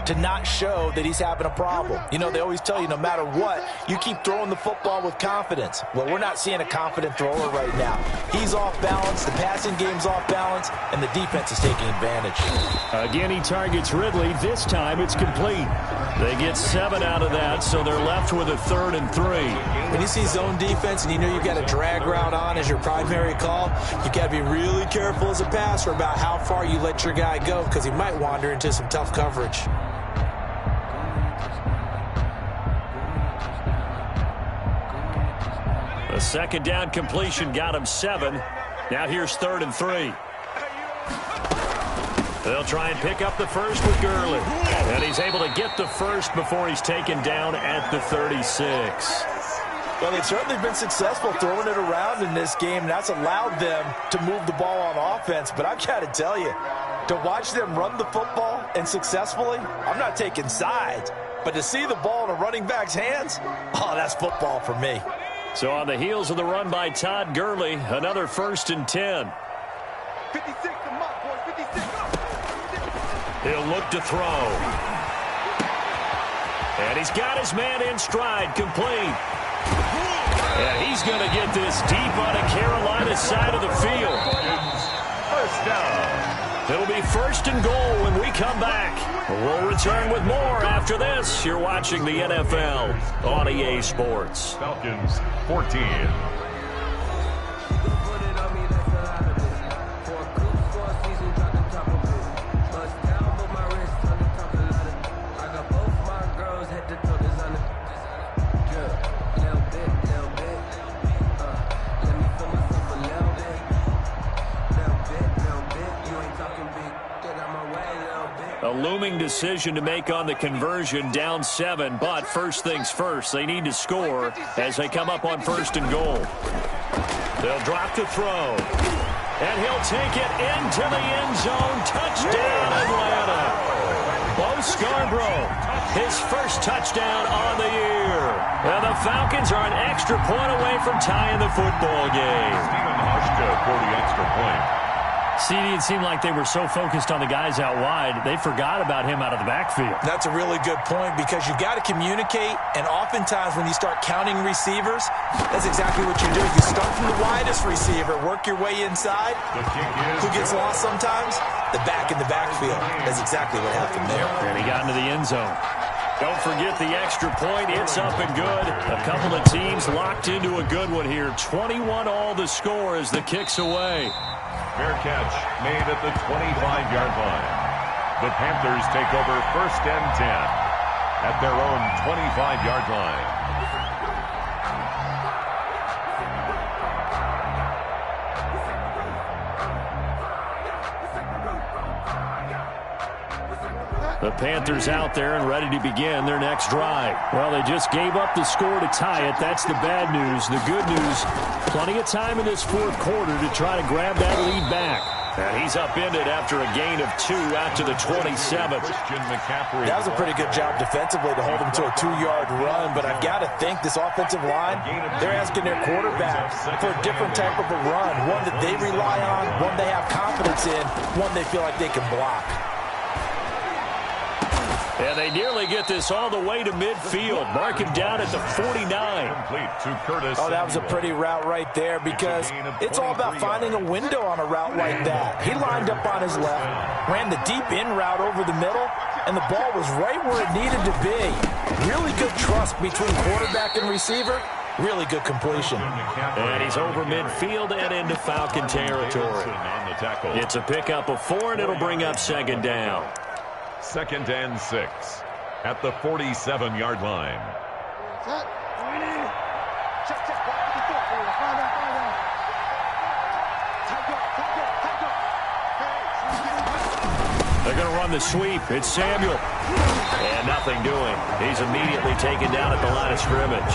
to not show that he's having a problem. You know, they always tell you no matter what, you keep throwing the football with confidence. Well, we're not seeing a confident thrower right now. He's off balance, the passing game's off balance, and the defense is taking advantage. Again, he targets Ridley. This time it's complete. They get 7 out of that, so they're left with a 3rd and 3. When you see zone defense and you know you've got a drag route on as your primary call, you've got to be really careful as a passer about how far you let your guy go, because he might wander into some tough coverage. A 2nd down completion got him 7. Now here's 3rd and 3. They'll try and pick up the first with Gurley. And he's able to get the first before he's taken down at the 36. Well, they've certainly been successful throwing it around in this game, and that's allowed them to move the ball on offense. But I've got to tell you, to watch them run the football and successfully, I'm not taking sides, but to see the ball in a running back's hands, oh, that's football for me. So on the heels of the run by Todd Gurley, another 1st and 10. 56 to Mark, boys, 56. He'll look to throw. And he's got his man in stride, complete. And he's going to get this deep on the Carolina side of the field. First down. It'll be 1st and goal when we come back. We'll return with more after this. You're watching the NFL on EA Sports. Falcons 14. A looming decision to make on the conversion, down 7, but first things first, they need to score as they come up on 1st and goal. They'll drop to throw, and he'll take it into the end zone. Touchdown, Atlanta. Bo Scarborough, his first touchdown on the year. And the Falcons are an extra point away from tying the football game. Steven Hushka for the extra point. See, it seemed like they were so focused on the guys out wide, they forgot about him out of the backfield. That's a really good point because you got to communicate, and oftentimes when you start counting receivers, that's exactly what you do. You start from the widest receiver, work your way inside. Who gets lost sometimes? The back in the backfield. That's exactly what happened there. And he got into the end zone. Don't forget the extra point. It's up and good. A couple of teams locked into a good one here. 21 all the score as the kick's away. Fair catch made at the 25-yard line. The Panthers take over 1st and 10 at their own 25-yard line. The Panthers out there and ready to begin their next drive. Well, they just gave up the score to tie it. That's the bad news. The good news, plenty of time in this fourth quarter to try to grab that lead back. And he's upended after a gain of 2 out to the 27th. That was a pretty good job defensively to hold him to a 2-yard run, but I've got to think this offensive line, they're asking their quarterback for a different type of a run, one that they rely on, one they have confidence in, one they feel like they can block. And they nearly get this all the way to midfield. Mark him down at the 49. Oh, that was a pretty route right there because it's all about finding a window on a route like that. He lined up on his left, ran the deep in route over the middle, and the ball was right where it needed to be. Really good trust between quarterback and receiver. Really good completion. And he's over midfield and into Falcon territory. It's a pickup of 4, and it'll bring up 2nd down. 2nd and 6 at the 47-yard line. They're going to run the sweep. It's Samuel. And nothing doing. He's immediately taken down at the line of scrimmage.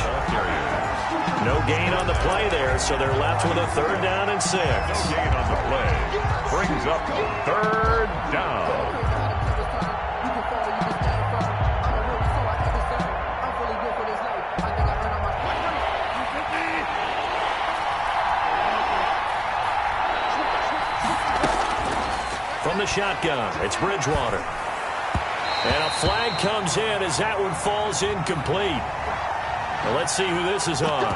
No gain on the play there, so they're left with a 3rd down and 6. No gain on the play. Brings up 3rd down. From the shotgun, it's Bridgewater. And a flag comes in as that one falls incomplete. Well, let's see who this is on.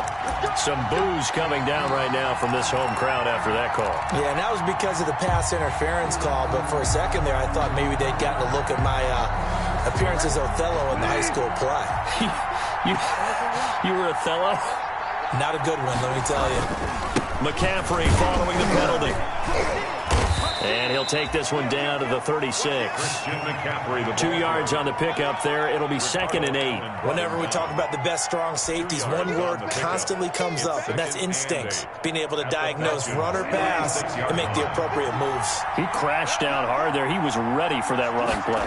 Some boos coming down right now from this home crowd after that call. Yeah, and that was because of the pass interference call, but for a second there I thought maybe they'd gotten a look at my appearance as Othello in the high school play. You were Othello? Not a good one, let me tell you. McCaffrey following the penalty. And he'll take this one down to the 36. 2 yards on the pickup there. It'll be 2nd and 8. Whenever we talk about the best strong safeties, one word constantly comes up, and that's instinct. Being able to diagnose run or pass and make the appropriate moves. He crashed down hard there. He was ready for that running play.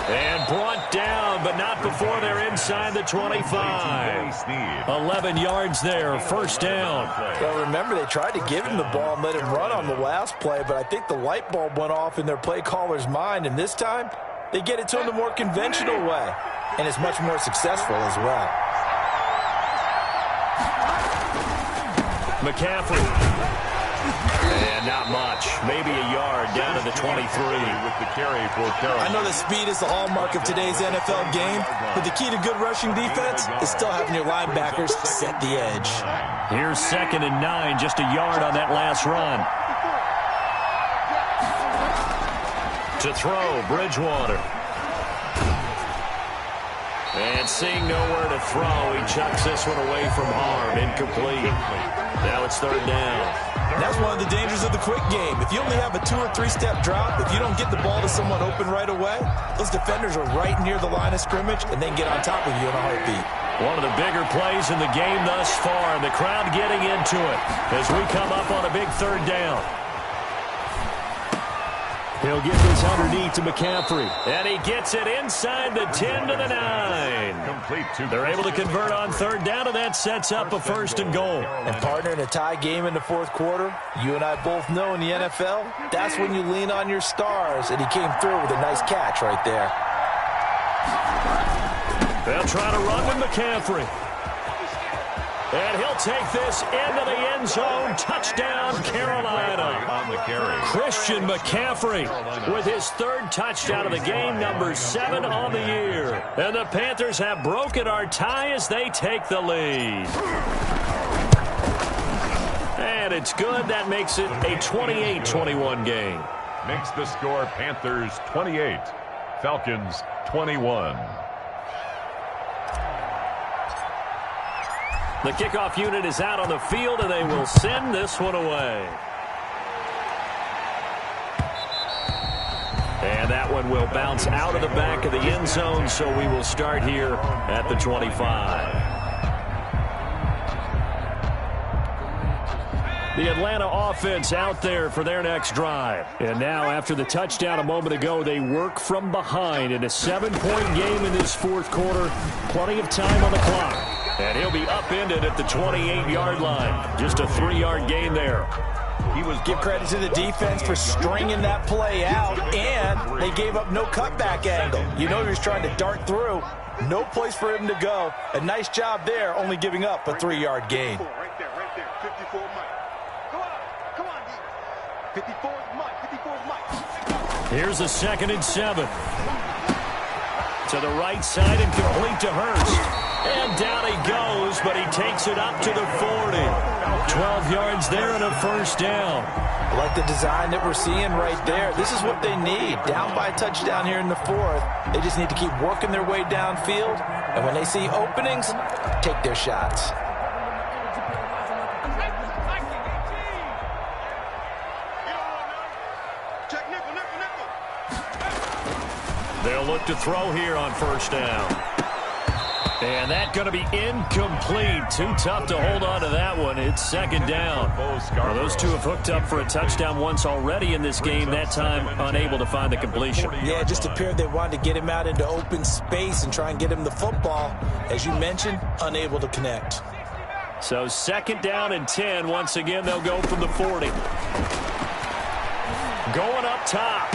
And brought down, but not before they're inside the 25. 11 yards there, 1st down. Well, remember, they tried to give him the ball and let him run on the last play, but I think the light bulb went off in their play caller's mind, and this time they get it to him the more conventional way, and it's much more successful as well. McCaffrey. And not much. Maybe a yard down to the 23. With the carry for Carroll. I know that speed is the hallmark of today's NFL game, but the key to good rushing defense is still having your linebackers set the edge. Here's 2nd and 9, just a yard on that last run. To throw, Bridgewater. And seeing nowhere to throw, he chucks this one away from harm. Incomplete. Now it's 3rd down. That's one of the dangers of the quick game. If you only have a 2- or 3-step drop, if you don't get the ball to someone open right away, those defenders are right near the line of scrimmage, and they can get on top of you in a heartbeat. One of the bigger plays in the game thus far, and the crowd getting into it as we come up on a big 3rd down. He'll get this underneath to McCaffrey. And he gets it inside the 10 to the 9. They're able to convert on 3rd down, and that sets up a 1st and goal. And partner, in a tie game in the 4th quarter, you and I both know in the NFL, that's when you lean on your stars, and he came through with a nice catch right there. They'll try to run with McCaffrey. And he'll take this into the end zone. Touchdown, Carolina. On the carry. Christian McCaffrey with his third touchdown of the game, number 7 on the year. And the Panthers have broken our tie as they take the lead. And it's good. That makes it a 28-21 game. Makes the score Panthers 28, Falcons 21. The kickoff unit is out on the field, and they will send this one away. And that one will bounce out of the back of the end zone, so we will start here at the 25. The Atlanta offense out there for their next drive. And now, after the touchdown a moment ago, they work from behind in a 7-point game in this fourth quarter. Plenty of time on the clock. And he'll be upended at the 28-yard line. Just a 3-yard gain there. Give credit to the defense for stringing that play out, and they gave up no cutback angle. You know he was trying to dart through. No place for him to go. A nice job there, only giving up a 3-yard gain. Right there, 54 Mike. Come on, 54 Mike. Here's a 2nd and 7. To the right side and complete to Hurst. And down he goes, but he takes it up to the 40. 12 yards there and a first down. I like the design that we're seeing right there. This is what they need. Down by a touchdown here in the 4th. They just need to keep working their way downfield. And when they see openings, take their shots. They'll look to throw here on first down. And that's going to be incomplete. Too tough to hold on to that one. It's 2nd down. Well, those two have hooked up for a touchdown once already in this game. That time unable to find the completion. Yeah, it just appeared they wanted to get him out into open space and try and get him the football. As you mentioned, unable to connect. So 2nd down and 10. Once again, they'll go from the 40. Going up top.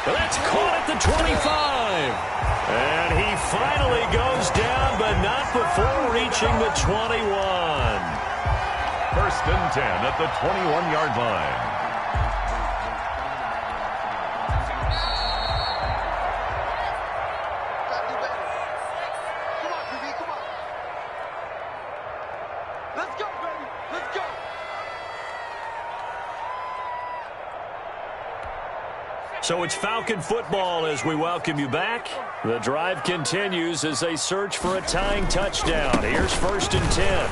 That's caught at the 25. And he finally goes down, but not before reaching the 21. 1st and 10 at the 21-yard line. Come on, QB, come on. Let's go, baby. Let's go. So it's Falcon football as we welcome you back. The drive continues as they search for a tying touchdown. Here's 1st and 10.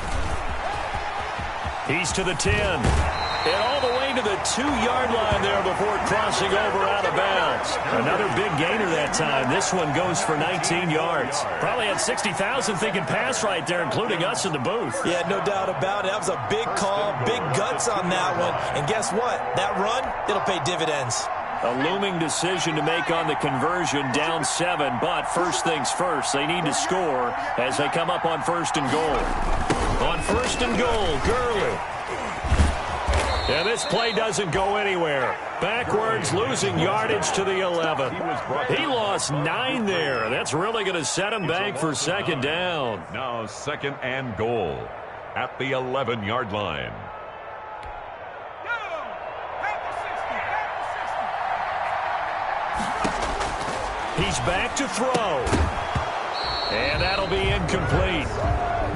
He's to the 10. And all the way to the 2-yard line there before crossing over out of bounds. Another big gainer that time. This one goes for 19 yards. Probably had 60,000 thinking pass right there, including us in the booth. Yeah, no doubt about it. That was a big call, big guts on that one. And guess what? That run, it'll pay dividends. A looming decision to make on the conversion, down 7. But first things first, they need to score as they come up on 1st and goal. On 1st and goal, Gurley. And this play doesn't go anywhere. Backwards, losing yardage to the 11. He lost 9 there. That's really going to set him back for 2nd down. Now 2nd and goal at the 11-yard line. He's back to throw. And that'll be incomplete.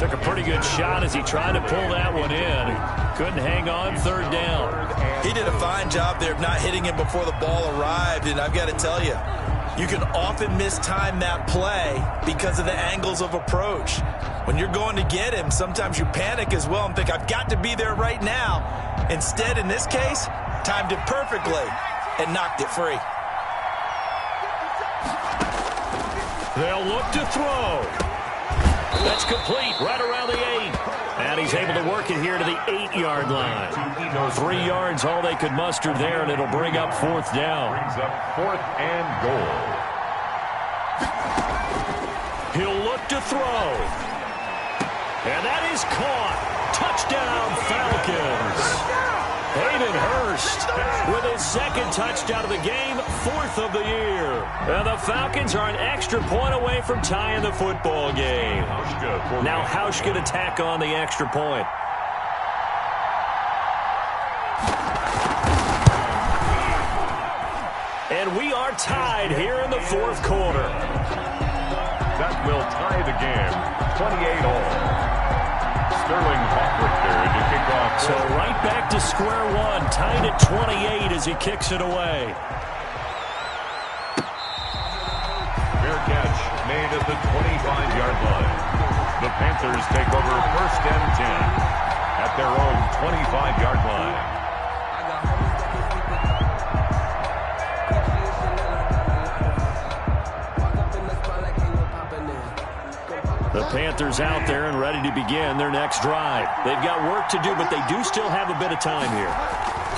Took a pretty good shot as he tried to pull that one in. Couldn't hang on, 3rd down. He did a fine job there of not hitting him before the ball arrived. And I've got to tell you, you can often mistime that play because of the angles of approach. When you're going to get him, sometimes you panic as well and think, I've got to be there right now. Instead, in this case, timed it perfectly and knocked it free. They'll look to throw. That's complete right around the 8. And he's able to work it here to the 8-yard line. 3 yards, all they could muster there, and it'll bring up 4th down. Brings up 4th and goal. He'll look to throw. And that is caught. Touchdown, Falcons. Hayden Hurst with his second touchdown of the game, 4th of the year. And the Falcons are an extra point away from tying the football game. Now Hauschka to tack on the extra point. And we are tied here in the 4th quarter. That will tie the game, 28-all. Sterling Hawkwrichter to kick off. So right back to square one, tied at 28 as he kicks it away. Fair catch made at the 25-yard line. The Panthers take over 1st and 10 at their own 25-yard line. The Panthers out there and ready to begin their next drive. They've got work to do, but they do still have a bit of time here.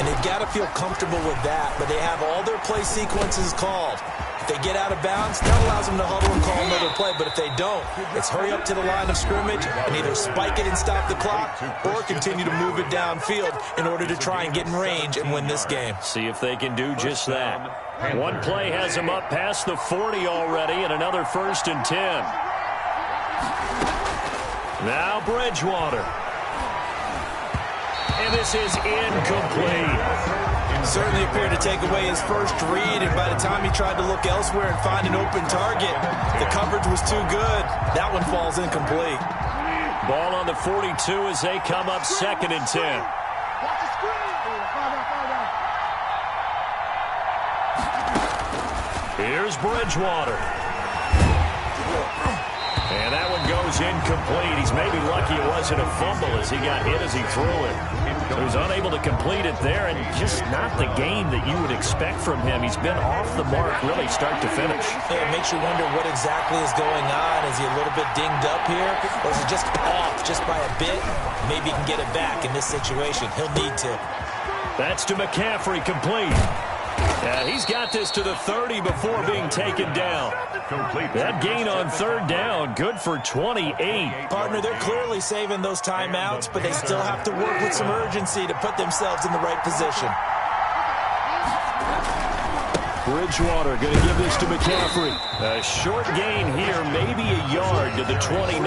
And they've got to feel comfortable with that, but they have all their play sequences called. If they get out of bounds, that allows them to huddle and call another play. But if they don't, it's hurry up to the line of scrimmage and either spike it and stop the clock or continue to move it downfield in order to try and get in range and win this game. See if they can do just that. One play has them up past the 40 already, and another 1st and 10. Now Bridgewater. And this is incomplete. Certainly appeared to take away his first read, and by the time he tried to look elsewhere and find an open target, the coverage was too good. That one falls incomplete. Ball on the 42 as they come up 2nd and 10. Here's Bridgewater. And that one goes incomplete. He's maybe lucky it wasn't a fumble as he got hit as he threw it. He was unable to complete it there, and just not the game that you would expect from him. He's been off the mark really start to finish. Yeah, it makes you wonder what exactly is going on. Is he a little bit dinged up here, or is it just off just by a bit? Maybe he can get it back in this situation. He'll need to. That's to McCaffrey, complete. He's got this to the 30 before being taken down. That gain on 3rd down, good for 28. Partner, they're clearly saving those timeouts, but they still have to work with some urgency to put themselves in the right position. Bridgewater going to give this to McCaffrey. A short gain here, maybe a yard to the 29.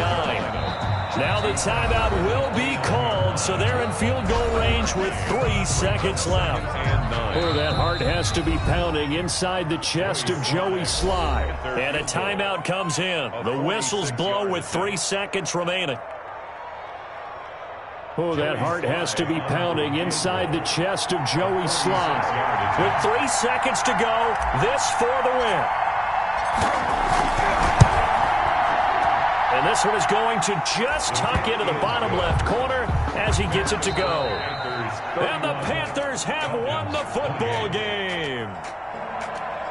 Now the timeout will be called, so they're in field goal range with 3 seconds left. Oh, that heart has to be pounding inside the chest of Joey Sly. And a timeout comes in. The whistles blow with 3 seconds remaining. Oh, that heart has to be pounding inside the chest of Joey Sly. With 3 seconds to go, this for the win. And this one is going to just tuck into the bottom left corner as he gets it to go. And the Panthers have won the football game.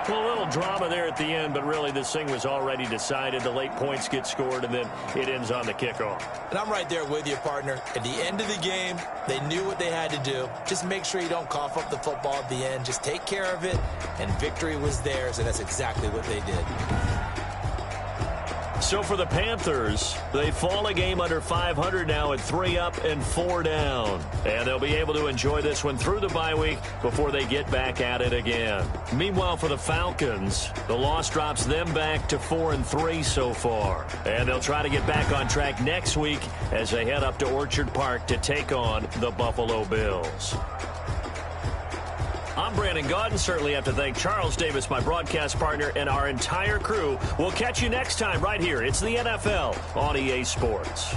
A little drama there at the end, but really this thing was already decided. The late points get scored, and then it ends on the kickoff. And I'm right there with you, partner. At the end of the game, they knew what they had to do. Just make sure you don't cough up the football at the end. Just take care of it, and victory was theirs, and that's exactly what they did. So for the Panthers, they fall a game under 500 now at 3 up and 4 down. And they'll be able to enjoy this one through the bye week before they get back at it again. Meanwhile, for the Falcons, the loss drops them back to 4-3 so far. And they'll try to get back on track next week as they head up to Orchard Park to take on the Buffalo Bills. I'm Brandon Gaudin. Certainly have to thank Charles Davis, my broadcast partner, and our entire crew. We'll catch you next time right here. It's the NFL on EA Sports.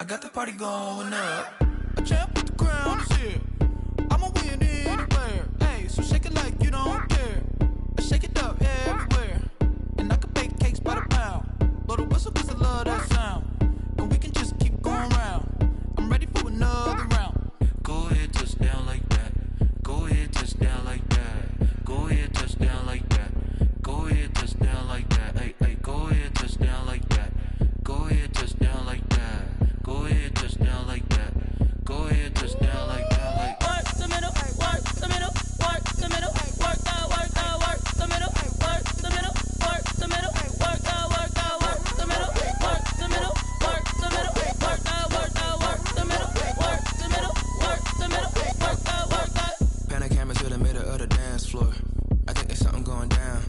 got the party going up. A champ with the crown is here. I'ma win anywhere. Hey, so shake it like you don't care. I shake it up everywhere. And I can bake cakes by the pound. Blow the whistle 'cause I love that sound. And we can just keep going round. I'm ready for another round. Go ahead, touch down like that. Go ahead, touch down like that. Go ahead, touch down like that. Go ahead, touch down like that. Hey, hey, go ahead, touch down like that. Go ahead, touch down like that. Go ahead, touch down like that. Go ahead, touch down like that. Like work the middle, work the middle, work the middle, work the middle, work the middle, work the middle, work the middle, work the middle, work the middle, work the middle, work the middle, work the middle, work the middle, work the. Pan the camera to the middle of the dance floor. I think there's something going down.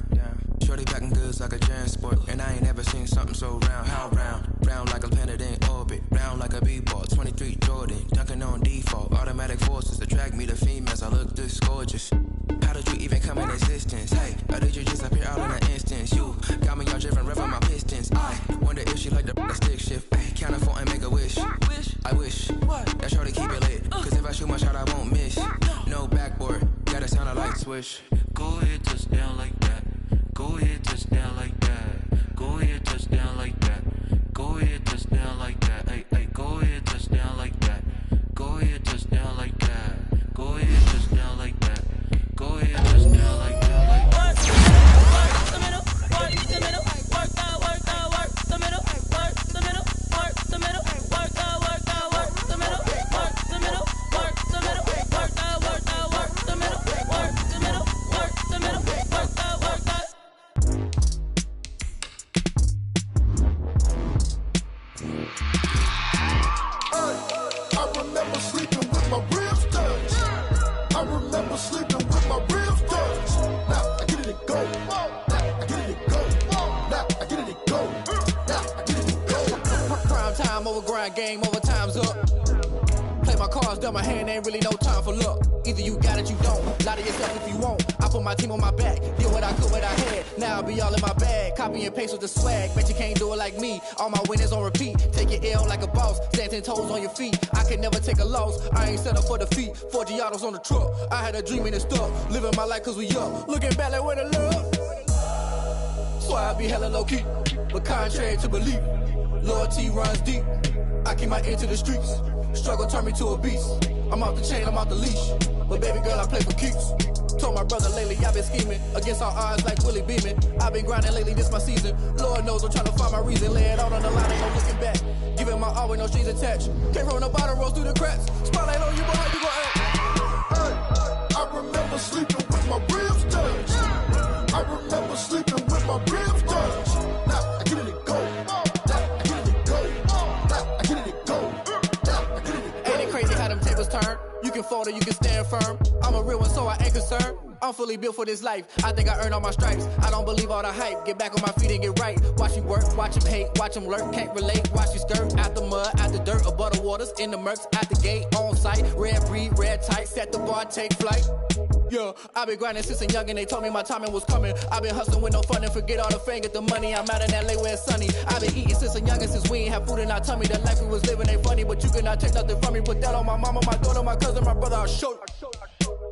Shorty packing goods like a transport, and I ain't never seen something so round. How round? Round like a planet in orbit, round like a b-ball. 23 Jordan, dunking on default. Automatic forces attract me to females. I look this gorgeous. How did you even come in existence? Hey, or did you just appear out in an instance? You got me all driven, revving my pistons. I wonder if she like the stick shift. Ay, count her 4 and make a wish. I wish that shorty keep it lit, 'cause if I shoot my shot, I won't miss. No backboard, gotta sound a light switch. Go ahead, touch down like that. Go ahead, touch down like that. Go ahead, touch down like that. Go ahead, touch down like that. Hey, hey, go ahead, touch down like that. Go ahead, touch down like that. Go ahead, touch down like that. Go ahead, touch down like that. Like work the middle, work the middle, work the middle, work the middle, work the middle, work the middle, work the middle, work the middle, work the middle, work the middle, work the middle, work the middle, work the. I remember sleeping with my ribs touched. I remember sleeping with my ribs touched. Now I get it and go. Now I get it and go. Now I get it and go. Now I get it and go. Prime time over grind game, over time's up. Play my cards, dealt my hand, ain't really no time for luck. Either you got it, you don't. Lie to yourself if you won't. I put my team on my back, did what I could, what I had. Now I'll be all in my bag, copy and paste with the swag. Bet you can't do it like me. All my winners on repeat. Take your L like a boss, stand 10 toes on your feet. I can never take a loss. I ain't set up for defeat. 4 Giottos on the truck. I had a dream and it's stuck. Living my life 'cause we young. Looking back like where the love. So I be hella low key, but contrary to belief, loyalty runs deep. I keep my ear to the streets. Struggle turned me to a beast. I'm off the chain, I'm off the leash. But baby girl, I play for keeps. Told my brother lately, I've been scheming. Against all odds like Willie Beeman. I've been grinding lately, this my season. Lord knows I'm trying to find my reason. Lay it out on the line, ain't no looking back. Giving my all with no strings attached. Came from the bottom, rose through the cracks. Spotlight on you, boy, how you gon' act? Hey, I remember sleeping with my ribs touched. I remember sleeping with my ribs touched. Now I get it and go. Now I get it and go. Now I get it and go. Now I get it and go. Ain't it crazy how them tables turn? You can fold or you can stand firm. I'm a real one, so I ain't concerned. I'm fully built for this life. I think I earned all my stripes. I don't believe all the hype. Get back on my feet and get right. Watch you work, watch him hate, watch him lurk. Can't relate, watch you skirt. Out the mud, out the dirt, above the waters, in the murks, at the gate, on site. Red breed, red tight, set the bar, take flight. Yeah, I've been grinding since a young and they told me my timing was coming. I've been hustling with no fun and forget all the fame, get the money. I'm out in LA where it's sunny. I've been eating since a young and since we ain't have food in our tummy. The life we was living ain't funny, but you cannot take nothing from me. Put that on my mama, my daughter, my cousin, my brother, I'll show you.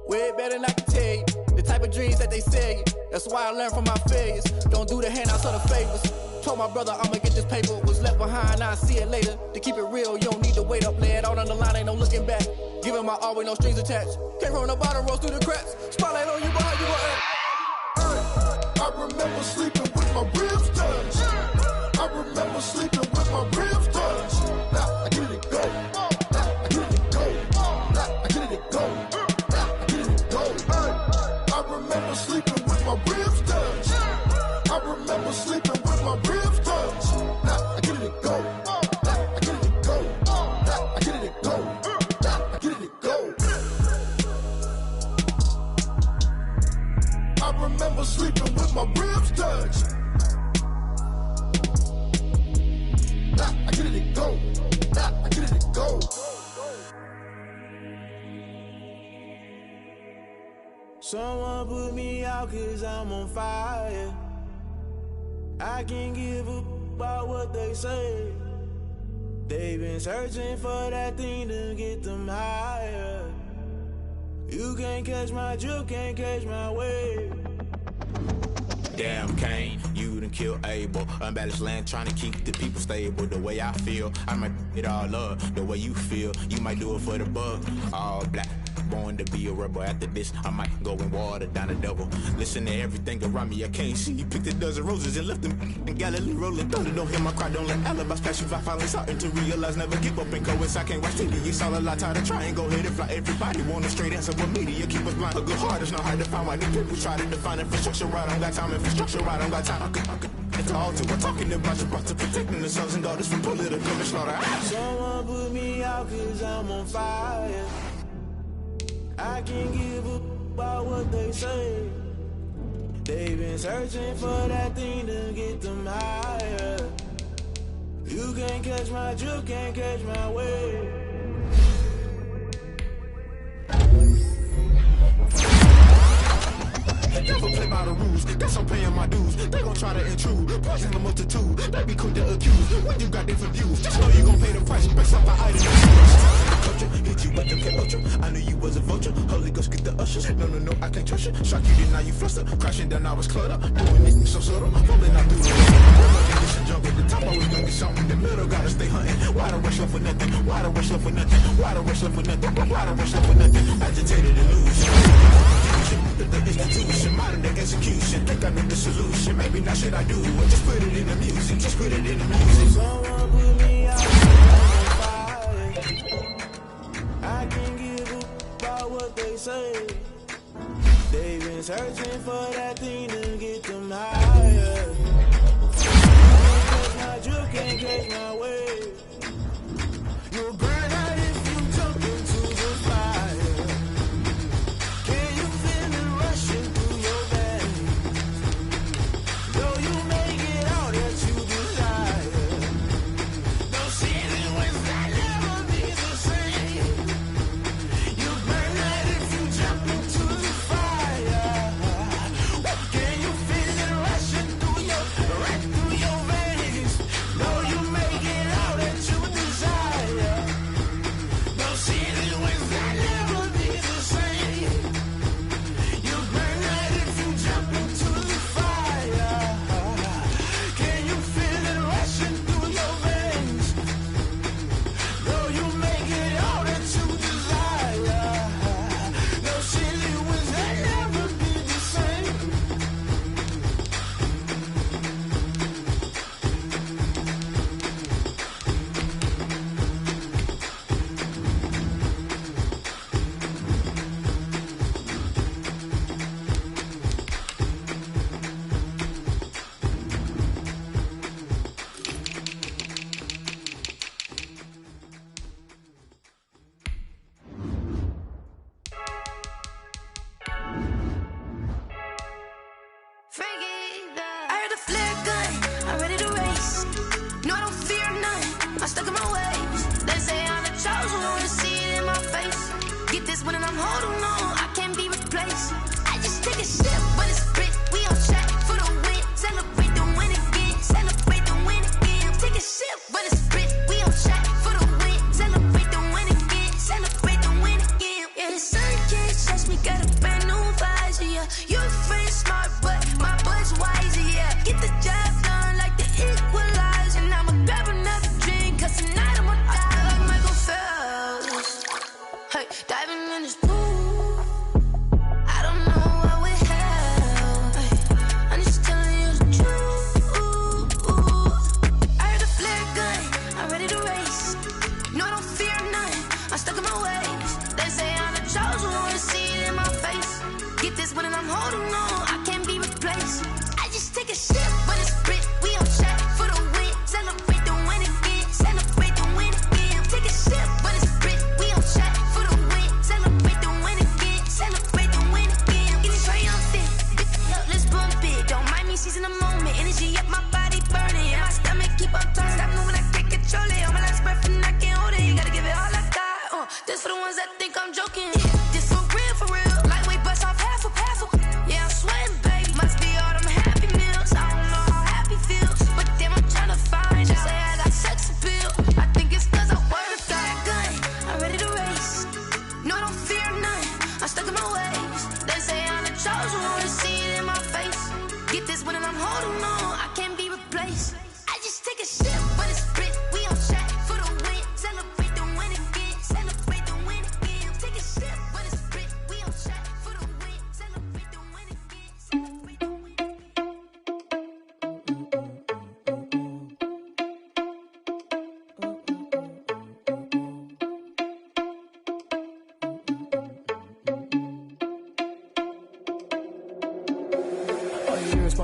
Way better than I can tell you. The type of dreams that they sell you. That's why I learned from my failures. Don't do the handouts or the favors. Told my brother I'ma get this paper. Was left behind, I'll see it later. To keep it real, you don't need to wait up. Lay it out on the line, ain't no looking back. Giving my all with no strings attached. Came from the bottom, rose through the cracks. Spotlight on you, boy, how you gon' act? Hey, I remember sleeping with my ribs touched. I remember sleeping with my ribs touched. Now I get it and go. Now I get it and go. Now I get it and go. Now I get it and go. Hey, I remember sleeping with my ribs touched. I remember sleeping with my ribs touched. Now I get it and go. Now I get it and go. Now I get it and go. Now I get it and go. I remember sleeping with my ribs touched. Now I get it and go. Now I get it and go. Someone put me out 'cause I'm on fire. I can't give up about what they say. They've been searching for that thing to get them higher. You can't catch my drift, can't catch my wave. Damn, Kane, you done killed Abel. Unbalanced land, trying to keep the people stable. The way I feel, I might it all up. The way you feel, you might do it for the bug. All black, born to be a rebel. After this, I might go and water down the double. Listen to everything around me, I can't see. Picked a dozen roses and left them in Galilee rolling thunder. Don't hear my cry, don't let alibis pass you. I finally starting to realize, never give up and go inside. Can't watch TV, it's all a lot. Tired of trying, go ahead and fly. Everybody want a straight answer, but media keep us blind. A good heart is not hard to find. Why the people try to define infrastructure right? I don't got time, infrastructure right, I don't got time. I could it's all to we're talking about your to protecting the sons and daughters from political and slaughter. Someone put me out cause I'm on fire. I can't give up about what they say. They've been searching for that thing to get them higher. You can't catch my drift, can't catch my wave. Never play by the rules, guess I'm paying my dues. They gon' try to intrude, poison the multitude. They be quick to accuse, when you got different views. Just know you gon' pay the price, based off the item. Culture, hit you with them ultra. I knew you was a vulture, Holy Ghost get the ushers. No, I can't trust you. Shock you, then now you fluster. Crashing down, I was cluttered. Doing this so subtle, rolling out through the condition, jump at the top, always gonna get something. In the middle, gotta stay hunting. Why the rush left for nothing? Why the rush left for nothing? Why the rush left for nothing? Why the rush left for nothing? Agitated illusion. The institution, modern day execution. Think I know the solution. Maybe not should I do it? Just put it in the music. Just put it in the music. Someone put me out on fire. I can't give up about what they say. They've been searching for that thing to get them higher. You can't catch my wave. You'll burn out if you jump into the fire. Can you feel it rushing through your veins? Though you make it all that you desire. No season was that never be the same. You burn out if you jump into the fire. Can you feel it rushing through your veins?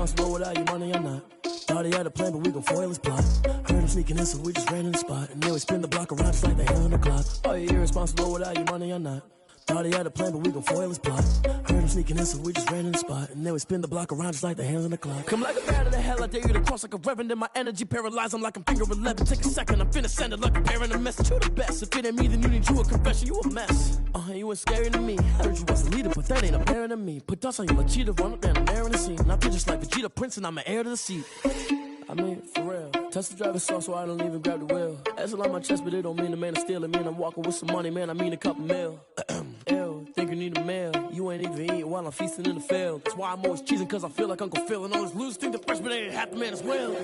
irresponsible without your money or not. Thought he had a plan, but we gon' foil his plot. Heard him sneaking in, so we just ran in the spot. And then we spin the block around just like the hand on the clock. Are you irresponsible without your money or not? Thought he had a plan, but we gon' foil his plot. Heard him sneaking in, so we just ran in the spot. And then we spin the block around just like the hands on the clock. Come like a bat of the hell, I dare you to cross like a reverend. In my energy paralyzed, I'm like I'm finger 11. Take a second, I'm finna send it like a parent a message. You the best, if it ain't me, then you need you a confession. You a mess, you ain't scary to me. Heard you was a leader, but that ain't apparent to me. Put dust on you like cheetah, run up down the air in the scene. Not just like Vegeta Prince, and I'm an heir to the seat. I mean, for real. Touch the driver's soft, so I don't even grab the wheel. That's on my chest, but it don't mean the man is stealing. Man, I'm walking with some money, man, I mean a couple mil. Ew, think you need a meal. You ain't even eating while I'm feasting in the field. That's why I'm always cheesing, cause I feel like Uncle Phil. And all those losers think the freshman ain't half the man as well.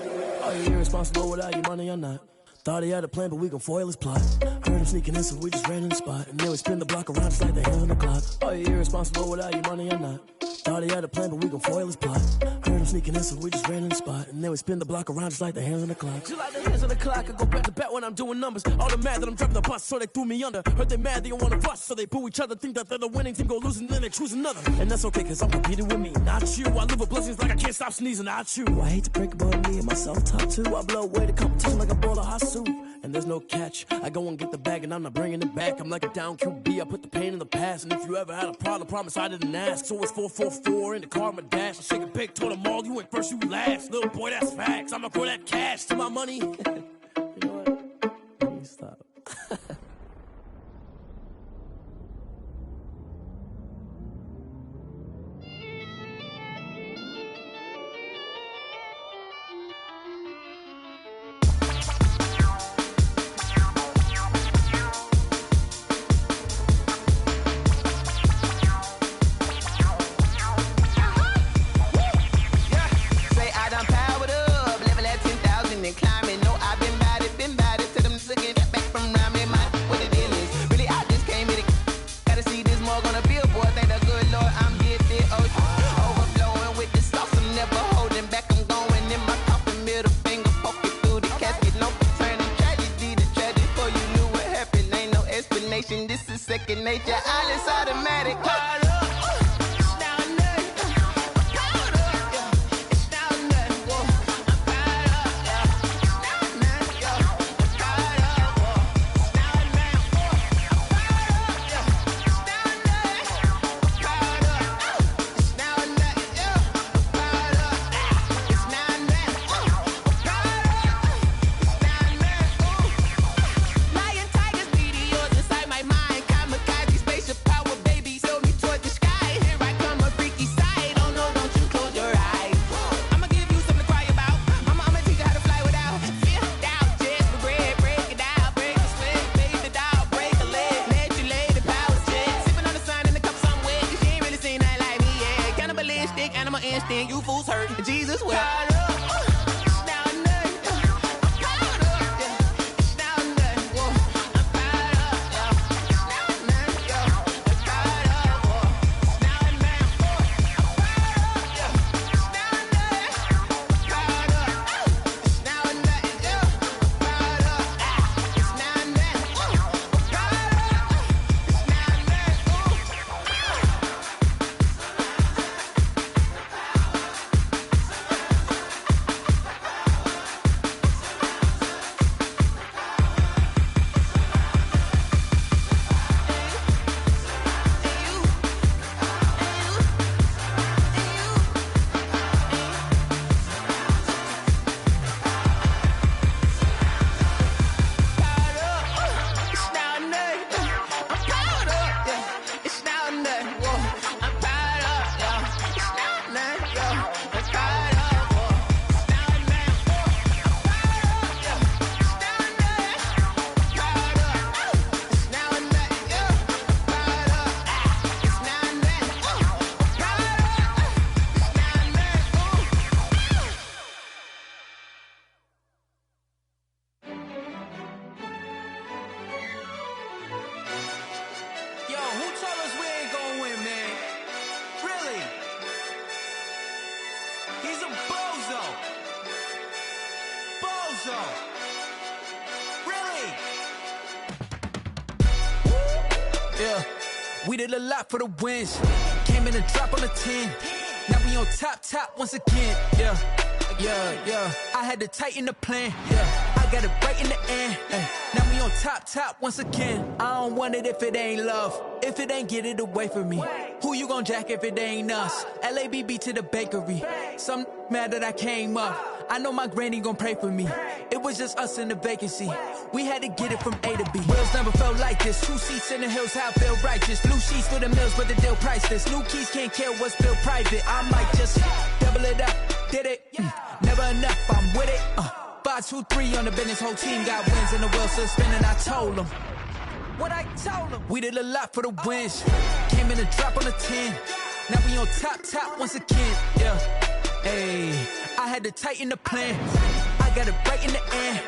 Are you irresponsible without your money or not? Thought he had a plan, but we gon' foil his plot. Heard him sneaking in, so we just ran in the spot. And then we spin the block around just like the hands on the clock. Are you irresponsible without your money or not? Thought he had a plan, but we gon' foil his plot. Heard him sneaking in, so we just ran in the spot. And then we spin the block around just like the hands on the clock. Just like the hands on the clock, I go back to back when I'm doing numbers. All the mad that I'm driving the bus, so they threw me under. Heard they mad, they don't wanna bust, so they boo each other. Think that they're the winning team, go losing, then they choose another. And that's okay, cause I'm competing with me, not you. I live with blessings like I can't stop sneezing, not you. I hate to break about me and my self-talk too. I blow away the competition like a bowl of hot soup. And there's no catch. I go and get the bag and I'm not bringing it back. I'm like a down QB, I put the pain in the past. And if you ever had a problem, promise I didn't ask. So it's 444 in the car, my dash. I shake a big, told them all, you ain't first, you last. Little boy, that's facts. I'ma throw that cash to my money. You know what? Let me stop. This is second nature, all is automatic. You fools hurt. Jesus will. We did a lot for the wins. Came in and dropped on the 10. Now we we on top once again, yeah. I had to tighten the plan, yeah. I got it right in the end, now we on top once again. I don't want it if it ain't love, if it ain't get it away from me. Who you gon' jack if it ain't us? LABB to the bakery. Some mad that I came up. I know my granny gon' pray for me. It was just us in the vacancy. We had to get it from A to B. Wheels never felt like this. 2 seats in the hills, how I feel righteous. Blue sheets for the mills, but the deal priceless. New keys can't care what's still private. I might just double it up. Did it? Never enough, I'm with it. 5, 2, 3 on the business. Whole team got wins and the wheels still spinning. I told them what I told them. We did a lot for the wins. Came in a drop on the 10. Now we on top once again, yeah. Hey, I had to tighten the plan. I got it right in the end.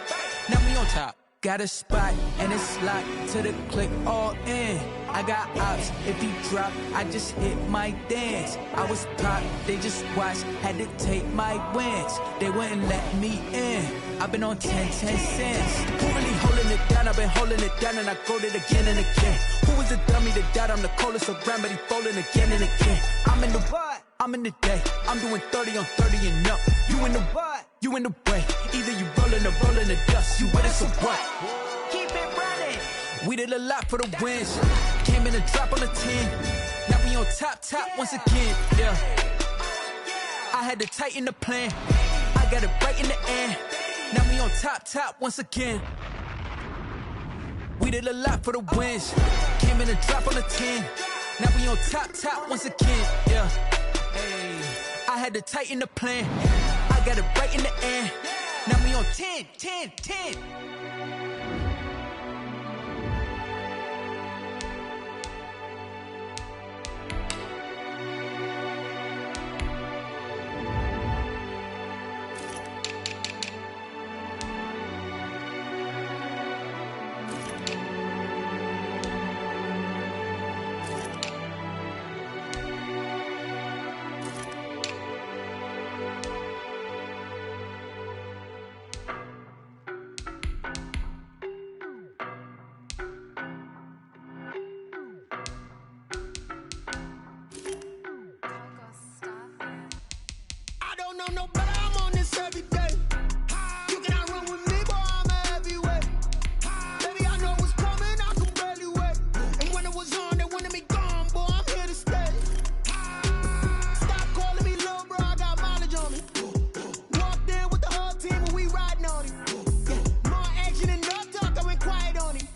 Now we on top. Got a spot and it's locked to the click all in. I got ops, if he drop, I just hit my dance. I was pop, they just watched, had to take my wins. They wouldn't let me in. I've been on 10 cents. Who really holding it down? I've been holding it down and I go it again and again. Who was the dummy that doubt I'm the coldest around, but he folding again and again. I'm in the what? I'm in the day. I'm doing 30 on 30 and up. You in the what? You in the way. Either you rolling or rolling the dust. You with us or what? Keep it running. We did a lot for the wins. Came in a drop on the 10. Now we on top once again, yeah. I had to tighten the plan. I got it right in the end. Now we on top once again. We did a lot for the wins. Came in a drop on the 10. Now we on top once again, yeah. Hey, I had to tighten the plan. I got it right in the end. Now we on 10. No, but I'm on this every day. You cannot run with me, boy, I'm a heavyweight. Baby, I know what's coming, I can barely wait. And when it was on, they wanted me gone, boy, I'm here to stay. Stop calling me little bro, I got mileage on me. Walked in with the whole team and we riding on him. More action and no talk, I went quiet on him.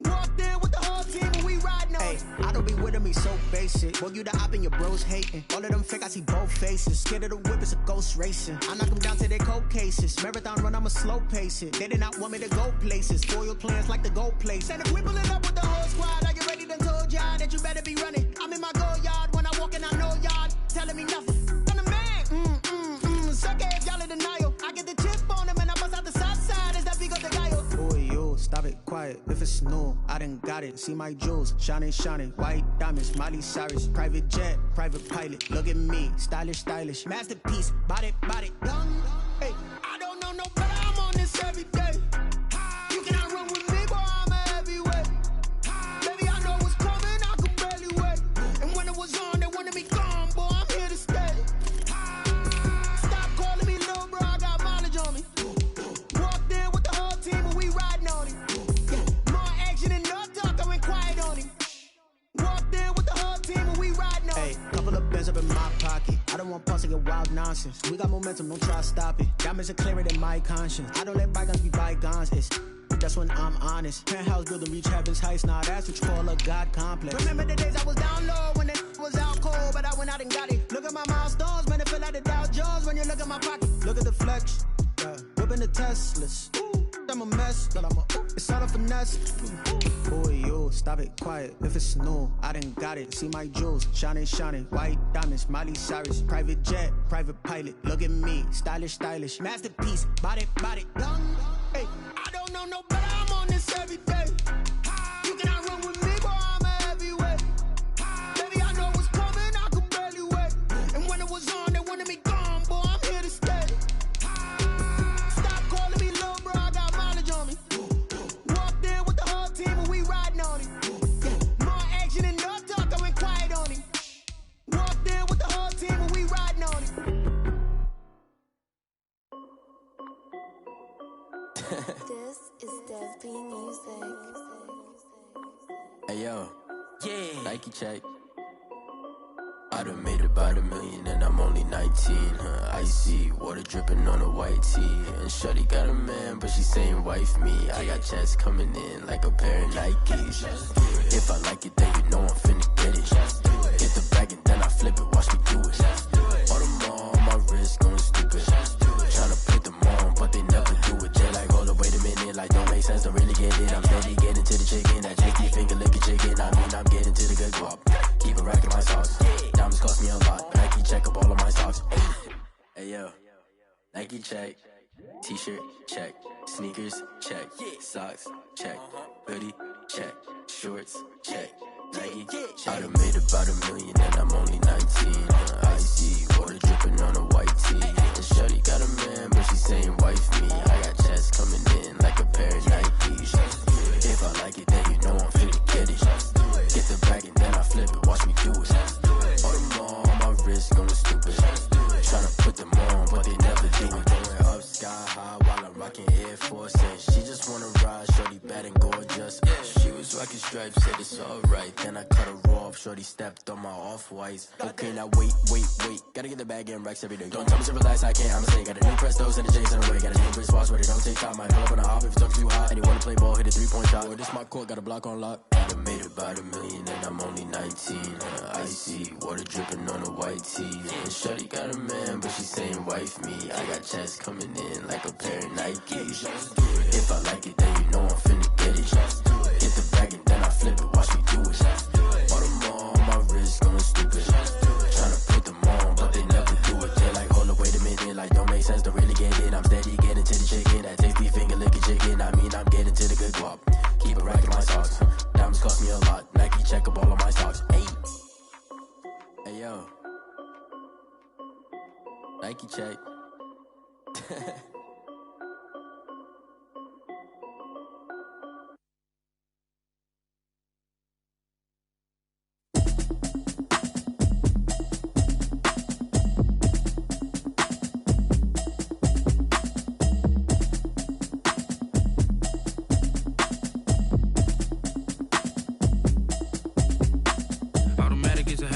Walked in with the whole team and we riding on him. I don't be with me so basic. Boy, you the op and your bros hating. All of them fake, I see both faces. Scared of the whip, it's a ghost racing. I knock them down to their cold cases. Marathon run, I'ma slow pace it. They did not want me to go places. Spoil plans like the gold place. And if we pulling up with the whole squad, I already done told y'all that you better be running. I'm in my go yard when I walk in, I know y'all telling me nothing. I'm the man, suck it if y'all in denial. I get the chip on them and I bust out the south side. Is that big of the guy? Boy, yo, stop it, quiet. If it's new, I done got it. See my jewels, shining, white diamonds, Miley Cyrus, private jet, private pilot. Look at me, stylish, masterpiece, body, young. Hey, I don't know no better, I'm on this every day. You cannot run with me, boy, I'm a heavyweight. Baby, I know what's coming, I can barely wait. And when it was on, they wanted me gone, boy, I'm here to stay. Stop calling me little bro, I got mileage on me. Walked in with the whole team and we riding on him. More action and no talk, I went quiet on him. Walked in with the whole team and we riding on him. Couple of bins up in my pocket. I don't want pulse to get wild nonsense. We got momentum, don't try to stop it. Diamonds are clearer than my conscience. I don't let bygones be bygones. It's that's when I'm honest. Penthouse building, reach heaven's heights. Nah, that's what you call a God complex. Remember the days I was down low when it was out cold, but I went out and got it. Look at my milestones, man, it feel like the Dow Jones when you look at my pocket. Look at the flex, whipping the Teslas. I'm a mess, but it's all a finesse. Boy, yo, stop it, quiet. If it's new, I done got it. See my jewels, shining, white diamonds, Miley Cyrus, private jet, private pilot. Look at me, stylish, masterpiece, body, young. Hey, I don't know no better, I'm on this every day. You cannot run with me, boy, I'm a heavyweight. Baby, I know what's coming, I can barely wait. And when it was on, they wanted me gone, boy, I'm here to stay. Stop calling me little bro, I got mileage on me. Walked in with the whole team and we riding on him. More action and no talk, I went quiet on him. Walked in with the whole team and we riding This is Dev B Music. Hey yo, yeah. Nike check. I done made about $1 million and I'm only 19. Icy water dripping on a white tee. And shorty got a man, but she saying wife me. I got checks coming in like a pair of Nikes. If I like it, then you know I'm finna get it. Get the bag and then I flip it, watch me do it. All on my wrist going stupid. Tryna put them on, but they never do it. They're like, hold up, wait a minute, like don't make sense, don't really get it. I'm steady getting to the chicken, that JT finger licking chicken. I mean, I'm getting to the good guap. Keep it racking my sauce. Diamonds cost me a lot. Nike check up all of my socks. Hey yo, Nike check. T-shirt check. Sneakers check. Socks check. Hoodie check. Shorts check. Nike check. I done made about $1 million and I'm only 19. Icy water dripping on a white tee. And shorty got a man, but she saying wife me. I got checks coming in like a pair of Nikes. If I like it, then you know I'm finna get it. Get the bag and then I flip it, watch me do it. All them on my wrist going stupid. Tryna put them on, but they never do it. Going up sky high while I'm rocking Air Force. And she just wanna ride, shorty bad and gorgeous. She was rocking stripes, said it's alright. Then I cut her off, shorty stepped on my off-whites. Okay, now wait. Gotta get the bag and racks every day. Don't tell me to relax, I can't, I'ma say. Got a new Prestos and a J's in the way. Got a new wristwatch where they don't take time. Might pull up on a hop if it's talking too hot. And you wanna play ball, hit a 3-point shot. Well, this my court, got a block on lock. I done made about $1 million and I'm only 19. Icy water dripping on a white tee. And shorty got a man, but she saying wife me. I got checks coming in like a pair of Nikes. If I like it, then you know I'm finna get it. Get the bag and then I flip it, watch me do it. All them on my wrist going stupid. Tryna put them on, but they never do it. They're like, hold up, wait a minute, like don't make sense, don't really get it. I'm steady getting to the chicken, that tasty finger licking chicken. I mean, I'm getting to the good guap. Keep it racking my socks. Diamonds cost me a lot. Nike check up all of my socks. Hey yo, Nike check.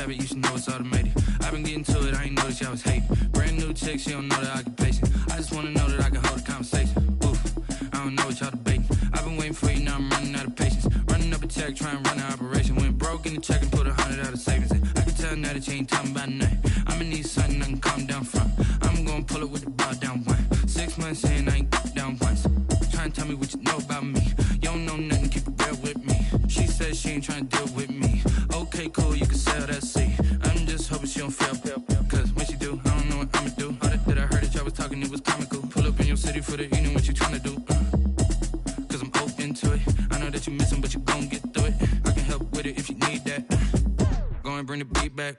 You should know it's automated. I've been getting to it, I ain't noticed y'all was hating. Brand new chick, she don't know the occupation. I just wanna know that I can hold a conversation. Oof, I don't know what y'all debating. I've been waiting for you, now I'm running out of patience. Running up a check, trying to run an operation. Went broke in the check and put 100 out of savings in. I can tell now that you ain't talking about nothing. I'ma need something I can calm down from. I'm gonna pull it with the bar down one. 6 months in, I ain't down once. Trying to tell me what you know about me. You don't know nothing, keep it real with me. She said she ain't trying to deal with me. Okay, cool, you can sell that seat. I'm just hoping she don't fail. Cause when she do, I don't know what I'ma do. All that I heard that y'all was talking, it was comical. Pull up in your city for the evening, what you tryna do? Cause I'm open to it. I know that you missing, but you gon' get through it. I can help with it if you need that. Go and bring the beat back.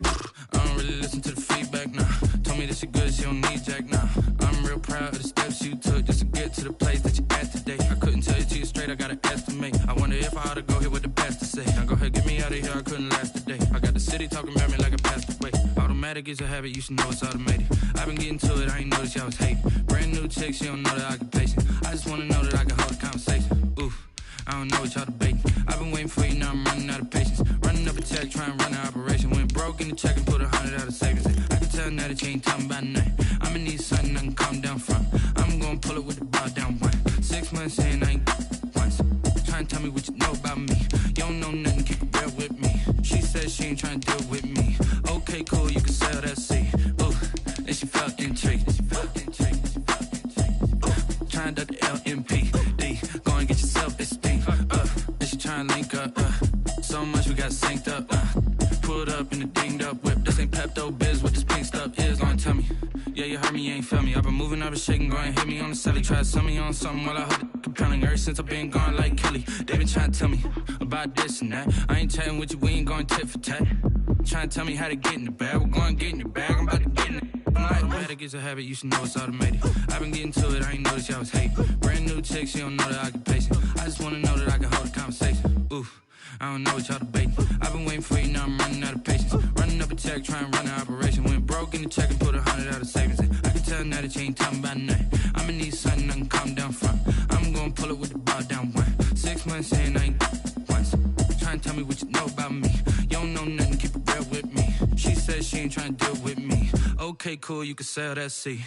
I don't really listen to the feedback, nah. Told me that she good, she don't need jack, nah. I'm real proud of the steps you took just to get to the place that you at today. I couldn't tell you to you straight, I gotta estimate. I wonder if I ought to go here with the best to say. Now go ahead, get me out of here, I couldn't last a day. I got the city talking about me like I passed away. Automatic is a habit, you should know it's automated. I've been getting to it, I ain't noticed y'all was hating. Brand new chick, she don't know the occupation. I just wanna know that I can hold a conversation. Oof, I don't know what y'all debating. I've been waiting for you, now I'm running out of patience. Running up a check, trying to run an operation. Went broke in the check and put 100 out of savings in. I can tell now that you ain't talking about nothing. I'ma need something I can calm down from. I'm gonna pull it with the bar down one. 6 months in, I ain't once. Trying to tell me what you know about me. You don't know nothing, keep it real with me. She said she ain't trying to deal with me. Okay, cool, you can sell that seat. Ooh, and she felt intrigued. Trying to the LMPD. Go and get your self-esteem. And she trying to link up. So much we got synced up. Pulled up in the dinged up whip. This ain't Pepto-Biz, what this pink stuff is. Gonna tell me. Yeah, you heard me, you ain't feel me. I've been moving, I've been shaking, go and hit me on the celly. Try to sell me on something while I hold it compelling. Ever since I've been gone like Kelly. They been trying to tell me about this and that. I ain't chatting with you, we ain't going tit for tat. Trying to tell me how to get in the bag. We're going to get in your bag, I'm about to get in it. I'm like, automatic is a habit, you should know it's automated. I've been getting to it, I ain't noticed y'all was hating. Brand new chick, she don't know the occupation. I just wanna know that I can hold a conversation. Oof, I don't know what y'all debating. I've been waiting for you, now I'm running out of patience. Running up a check, trying to run an operation. Went broke in the check and put 100 out of savings in. I can tell now that you ain't talking about nothing. I'ma need something I can calm down from. I'm mind saying I ain't once. Trying to tell me what you know about me. You don't know nothing, keep it real with me. She says she ain't trying to deal with me. Okay, cool, you can sell that C.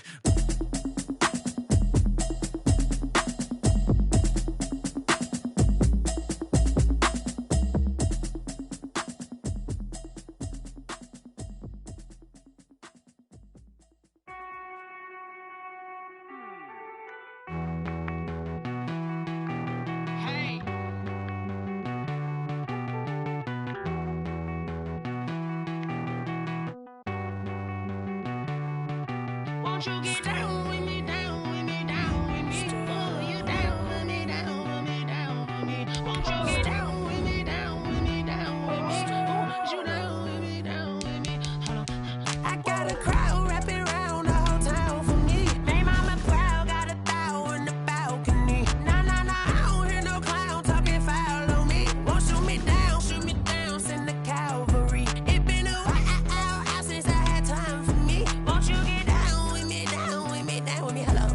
Won't you get down with me, down with me, down with me? Oh, you down with me, down with me, down with me. Won't you get down with me, down with me, down with me? Oh, you down with me, down with me? Hold on. I got a crowd wrapping around the whole town for me. Name mama proud, got a thou in the balcony. Nah, nah, nah, I don't hear no clown talking foul on me. Won't shoot me down, send the cavalry. It been a while since I had time for me. Won't you get down with me, down with me, down with me? Hello.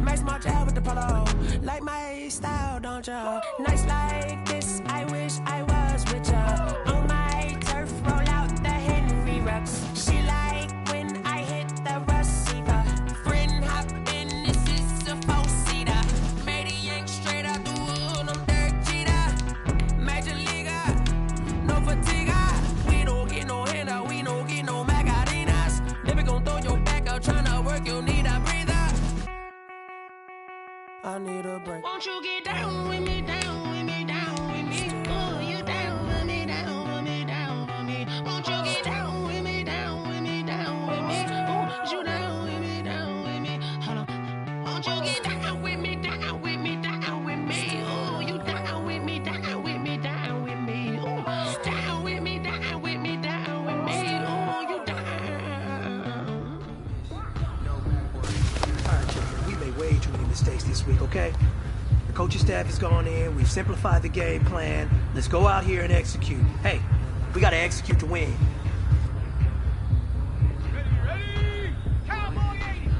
Max March out with the polo. Like my style, don't ya? Nights like this, I wish I was with ya. On my turf, roll out the Henry Rux. She like when I hit the receiver. Friend hop in, this is a four-seater. Made a yank straight out the wood, I'm Derek Jeter. Major leaguer, no fatigue. We don't get no handout, we don't get no Macarinas. Never gon' throw your back out, tryna work, you need a breather. I need a break. Won't you get down with me, down with me, down with me? Oh, you down with me, down with me, down with me? Won't you get down with me, down with me, down with me? Oh, you down with me, down with me? Hold on. Won't you get down with me, down with me, down with me? Oh, you down with me, down with me, down with me? Oh, down with me, down with me, down with me? Oh, you down. All right, children, we made way too many mistakes this week, okay? The coaching staff has gone in, we've simplified the game plan. Let's go out here and execute. Hey, we gotta execute to win. Ready? Cowboy 80.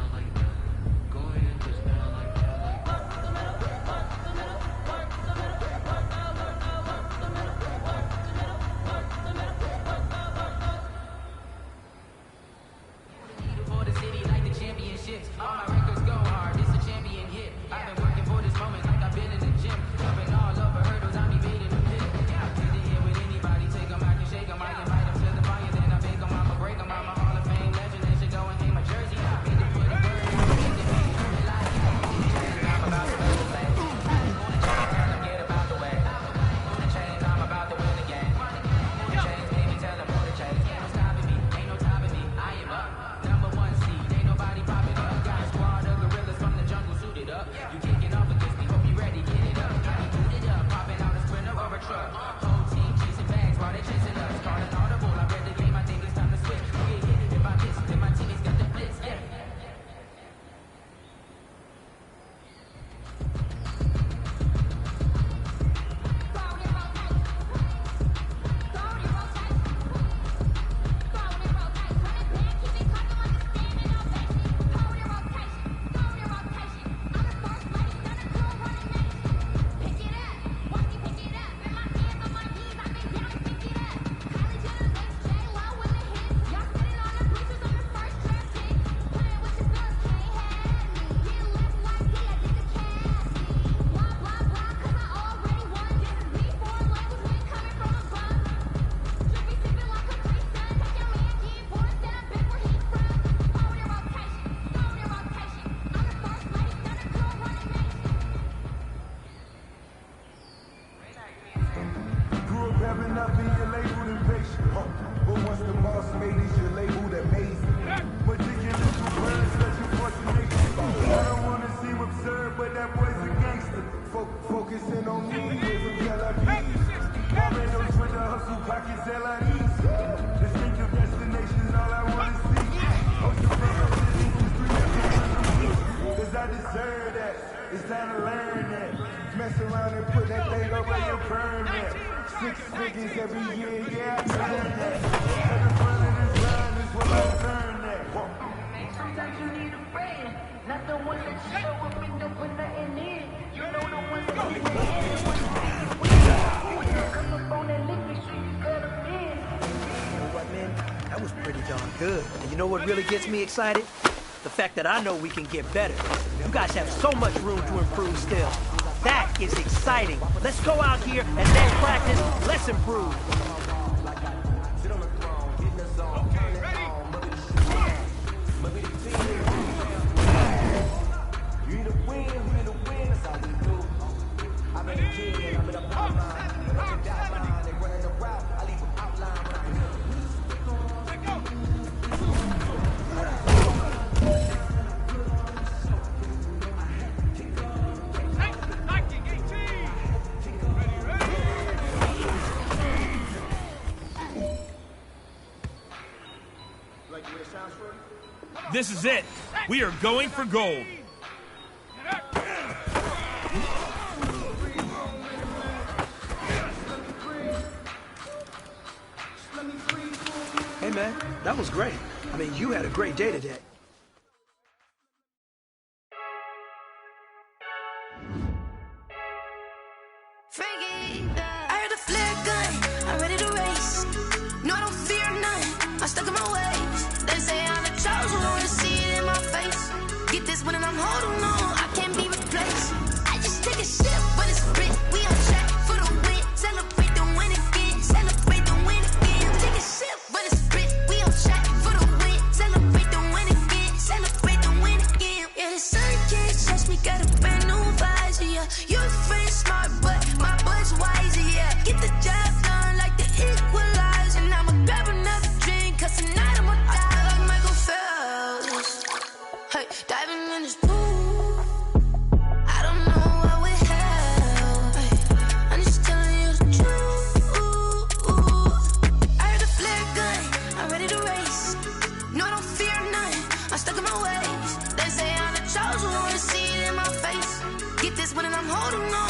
For the city like the championships. All my records go hard, this a champion hit. I've been working for this moment like I've been in the gym. Jumping all over hurdles, I'm evading the pit. Yeah, did it here with anybody, take them, I can shake them, I invite them to the fire, then I bake them, I'ma break them, I'm a Hall of Fame legend, they should go and hang my jersey. I made it for the word, I'm about to win the flag. Get about the way. Move the chains, I'm about to win the game. Move the chains, baby, tell them move the chains. Ain't no stopping me, ain't no topping me, I am up. Number one seed, ain't nobody popping up. Got a squad of gorillas from the jungle suited up. You kicking off against me, hope you ready, get it up. Got me booted up, popping out a sprinter or a truck. Whole team chasing bags while they chasing us. Calling audible, I read the game, I think it's time to switch. Get hit, if I miss, then my teammates got the blitz, yeah. Grew up having not been your labeled invasion. But once the boss made it, your labeled amazing. Meticulous with words, such a fortunation. I don't wanna seem absurd, but that boy's a gangster. Focusing on me, way from Tel Aviv. Barbados with the hustle, pockets LIDs. Distinctive destinations, all I wanna see. Ocean front of cause I deserve that. It's time to learn that. Mess around and put that thing over your permit. 6 figures every year, yeah, I turn that. At the front of this line is what I turn that. Sometimes you need a friend, not the one that show up and don't put nothing in. You know the ones that Good. And you know what really gets me excited? The fact that I know we can get better. You guys have so much room to improve still. That is exciting. Let's go out here and then practice. Let's improve. This is it. We are going for gold. Hey, man, that was great. I mean, you had a great day today. Freaky, I heard a flare gun, I'm ready to race. No, I don't fear none, I'm stuck in my ways. They say I'm the chosen one, see it in my face. Get this one and I'm holding on, I can't be replaced. I just take a sip, but it's split. We on track for the win, celebrate the win again, celebrate the win again. Take a sip, but it's split. We on track for the win, celebrate the win again, celebrate the win again. Yeah, the sun can't touch me, got a brand new visor, yeah. Your friend smart, but my bud's wiser, yeah. Get the job done like the equalizer. Now I'ma grab another drink, cause tonight I'ma die like Michael Phelps. Hey, diving in this pool, I don't know what would help. Hey, I'm just telling you the truth. I heard a flare gun, I'm ready to race. No, I don't fear none, I'm stuck in my ways. They say I'm the chosen one, see it in my face. Get this one and I'm holding on.